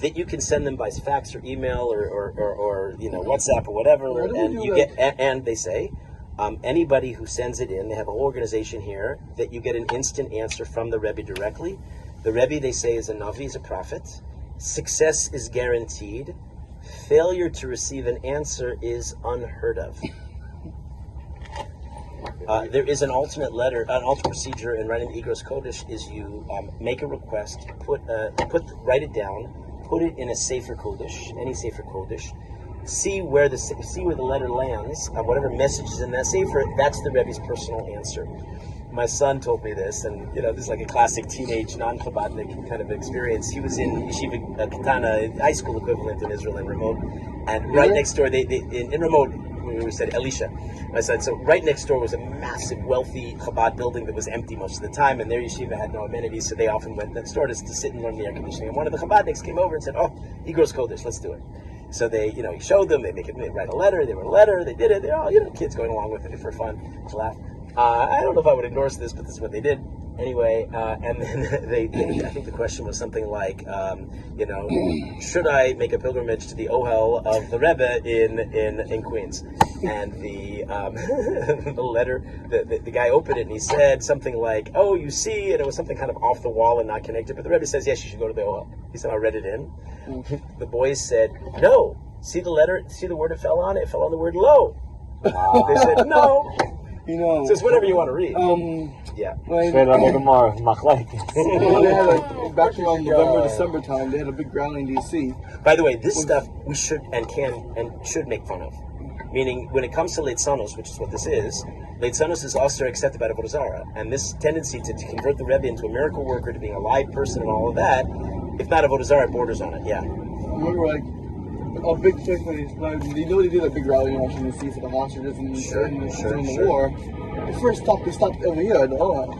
That you can send them by fax or email or WhatsApp or whatever, Why do we and do you that? get and they say anybody who sends it in, they have a whole organization here that you get an instant answer from the Rebbe directly. The Rebbe, they say, is a Navi, is a prophet. Success is guaranteed. Failure to receive an answer is unheard of. There is an alternate procedure in writing the Igros Kodesh is you make a request, write it down, put it in a Sefer Kodesh, any Sefer Kodesh, see where the letter lands, whatever message is in that Sefer, that's the Rebbe's personal answer. my son told me this, and this is like a classic teenage non-Chabadnik kind of experience. He was in Yeshiva Katana, high school equivalent in Israel, in remote, and right next door, they in remote, we said Elisha, my son. So right next door was a massive, wealthy Chabad building that was empty most of the time, and their yeshiva had no amenities, so they often went next door to sit and run the air conditioning. And one of the Chabadniks came over and said, "Oh, Igros Kodesh, let's do it." So they, he showed them. They write a letter. They wrote a letter. They did it. They're all, kids going along with it for fun, to laugh. I don't know if I would endorse this, but this is what they did. Anyway, and then they I think the question was something like, should I make a pilgrimage to the Ohel of the Rebbe in Queens? And the the letter, the guy opened it and he said something like, "Oh, you see," and it was something kind of off the wall and not connected. But the Rebbe says, "Yes, you should go to the Ohel." He somehow read it in. The boys said, "No. See the letter? See the word it fell on? It fell on the word lo." They said, "No." So it's whatever you want to read. Yeah. Back around November, December time, they had a big rally in D.C. By the way, this stuff we should and can and should make fun of. Meaning, when it comes to Leitzanos, which is what this is, Leitzanos is also accepted by the Avodah Zarah. And this tendency to convert the Rebbe into a miracle worker, to being a live person and all of that, if not Avodah Zarah, borders on it, yeah. I remember, a big thing when they did a big rally in Washington D.C. for the hostages and during the war. The first stop they stopped over here at the Ohel.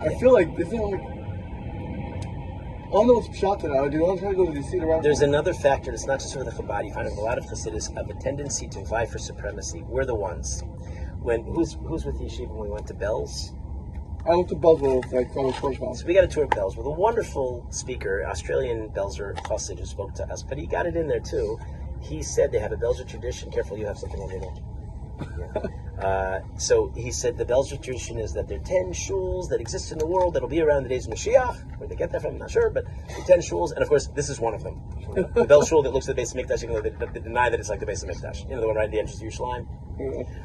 I feel like this is like, I don't know what's shot to now. Do you want to try to go to D.C. around? There's another factor that's not just for the Chabad. You find a lot of Hasidus have a tendency to vie for supremacy. We're the ones. Who's with the yeshiva when we went to Bells? I went to Bells with fellow correspondents. So we got a tour of Bells with a wonderful speaker, Australian Belzer Chassid, who spoke to us, but he got it in there too. He said they have a Belzer tradition. Careful, you have something on your name. Yeah. So he said the Belzer tradition is that there are 10 shuls that exist in the world that'll be around the days of Mashiach. Where they get that from, I'm not sure, but the 10 shuls, and of course, this is one of them. The Bel shul that looks at the base of Mikdash, they deny that it's like the base of Mikdash. The one right at the entrance of Yerushalayim.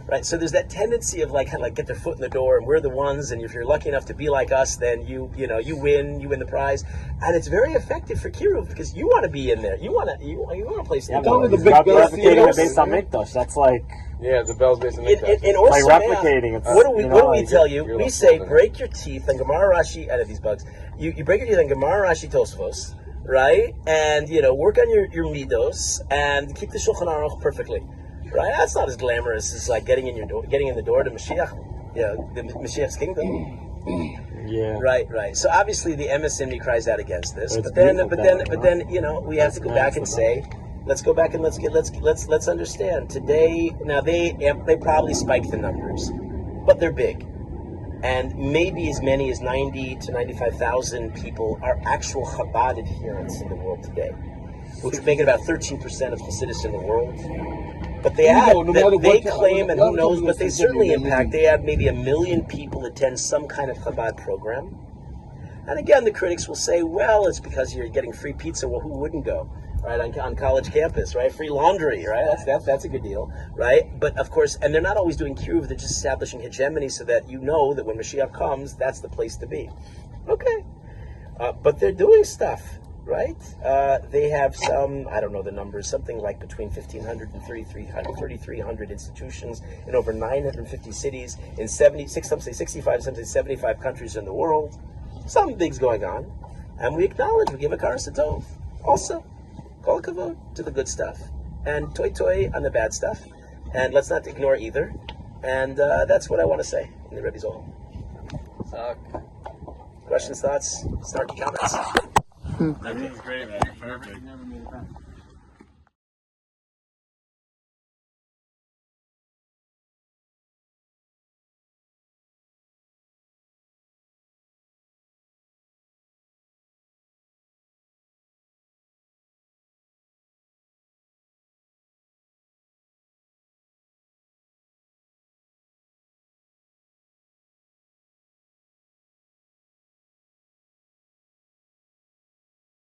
Right, so there's that tendency of kind of get their foot in the door, and we're the ones, and if you're lucky enough to be like us, then you win the prize, and it's very effective for Kiruv because you want to be in there, you want a place to go. The big replicating it based on Mikdash. That's like the Bel's based on Mikdash. In like replicating. What do we tell you? We say break your teeth on Gemara Rashi. Out of these bugs, you break your teeth on Gemara Rashi Tosfos, right? And work on your midos and keep the Shulchan Aruch perfectly. Right, that's not as glamorous as getting in the door to Mashiach, the Mashiach's kingdom. Yeah. Right. So obviously the emes in me cries out against this, but then we have to go back and say, let's go back and let's understand today. Now they probably spiked the numbers, but they're big, and maybe as many as 90 to 95,000 people are actual Chabad adherents in the world today, which would make it about 13% of Hasidus in the world. But they claim, and who knows, but they certainly impact. They have maybe 1 million people attend some kind of Chabad program. And again, the critics will say, well, it's because you're getting free pizza. Well, who wouldn't go, right, on college campus, right? Free laundry, right? That's a good deal, right? But of course, and they're not always doing kiruv. They're just establishing hegemony so that you know that when Mashiach comes, that's the place to be. Okay. But they're doing stuff. Right? They have some, I don't know the numbers, something like between 1,500 and 3,300 institutions in over 950 cities in 76, some say 65, some say 75 countries in the world. Something big's going on. And we acknowledge, we give a karas tov. Also, kol kavod to the good stuff. And toy on the bad stuff. And let's not ignore either. And that's what I want to say in the Rebbe's Ohel. Questions, thoughts, snarky comments? That was great, man. Perfect.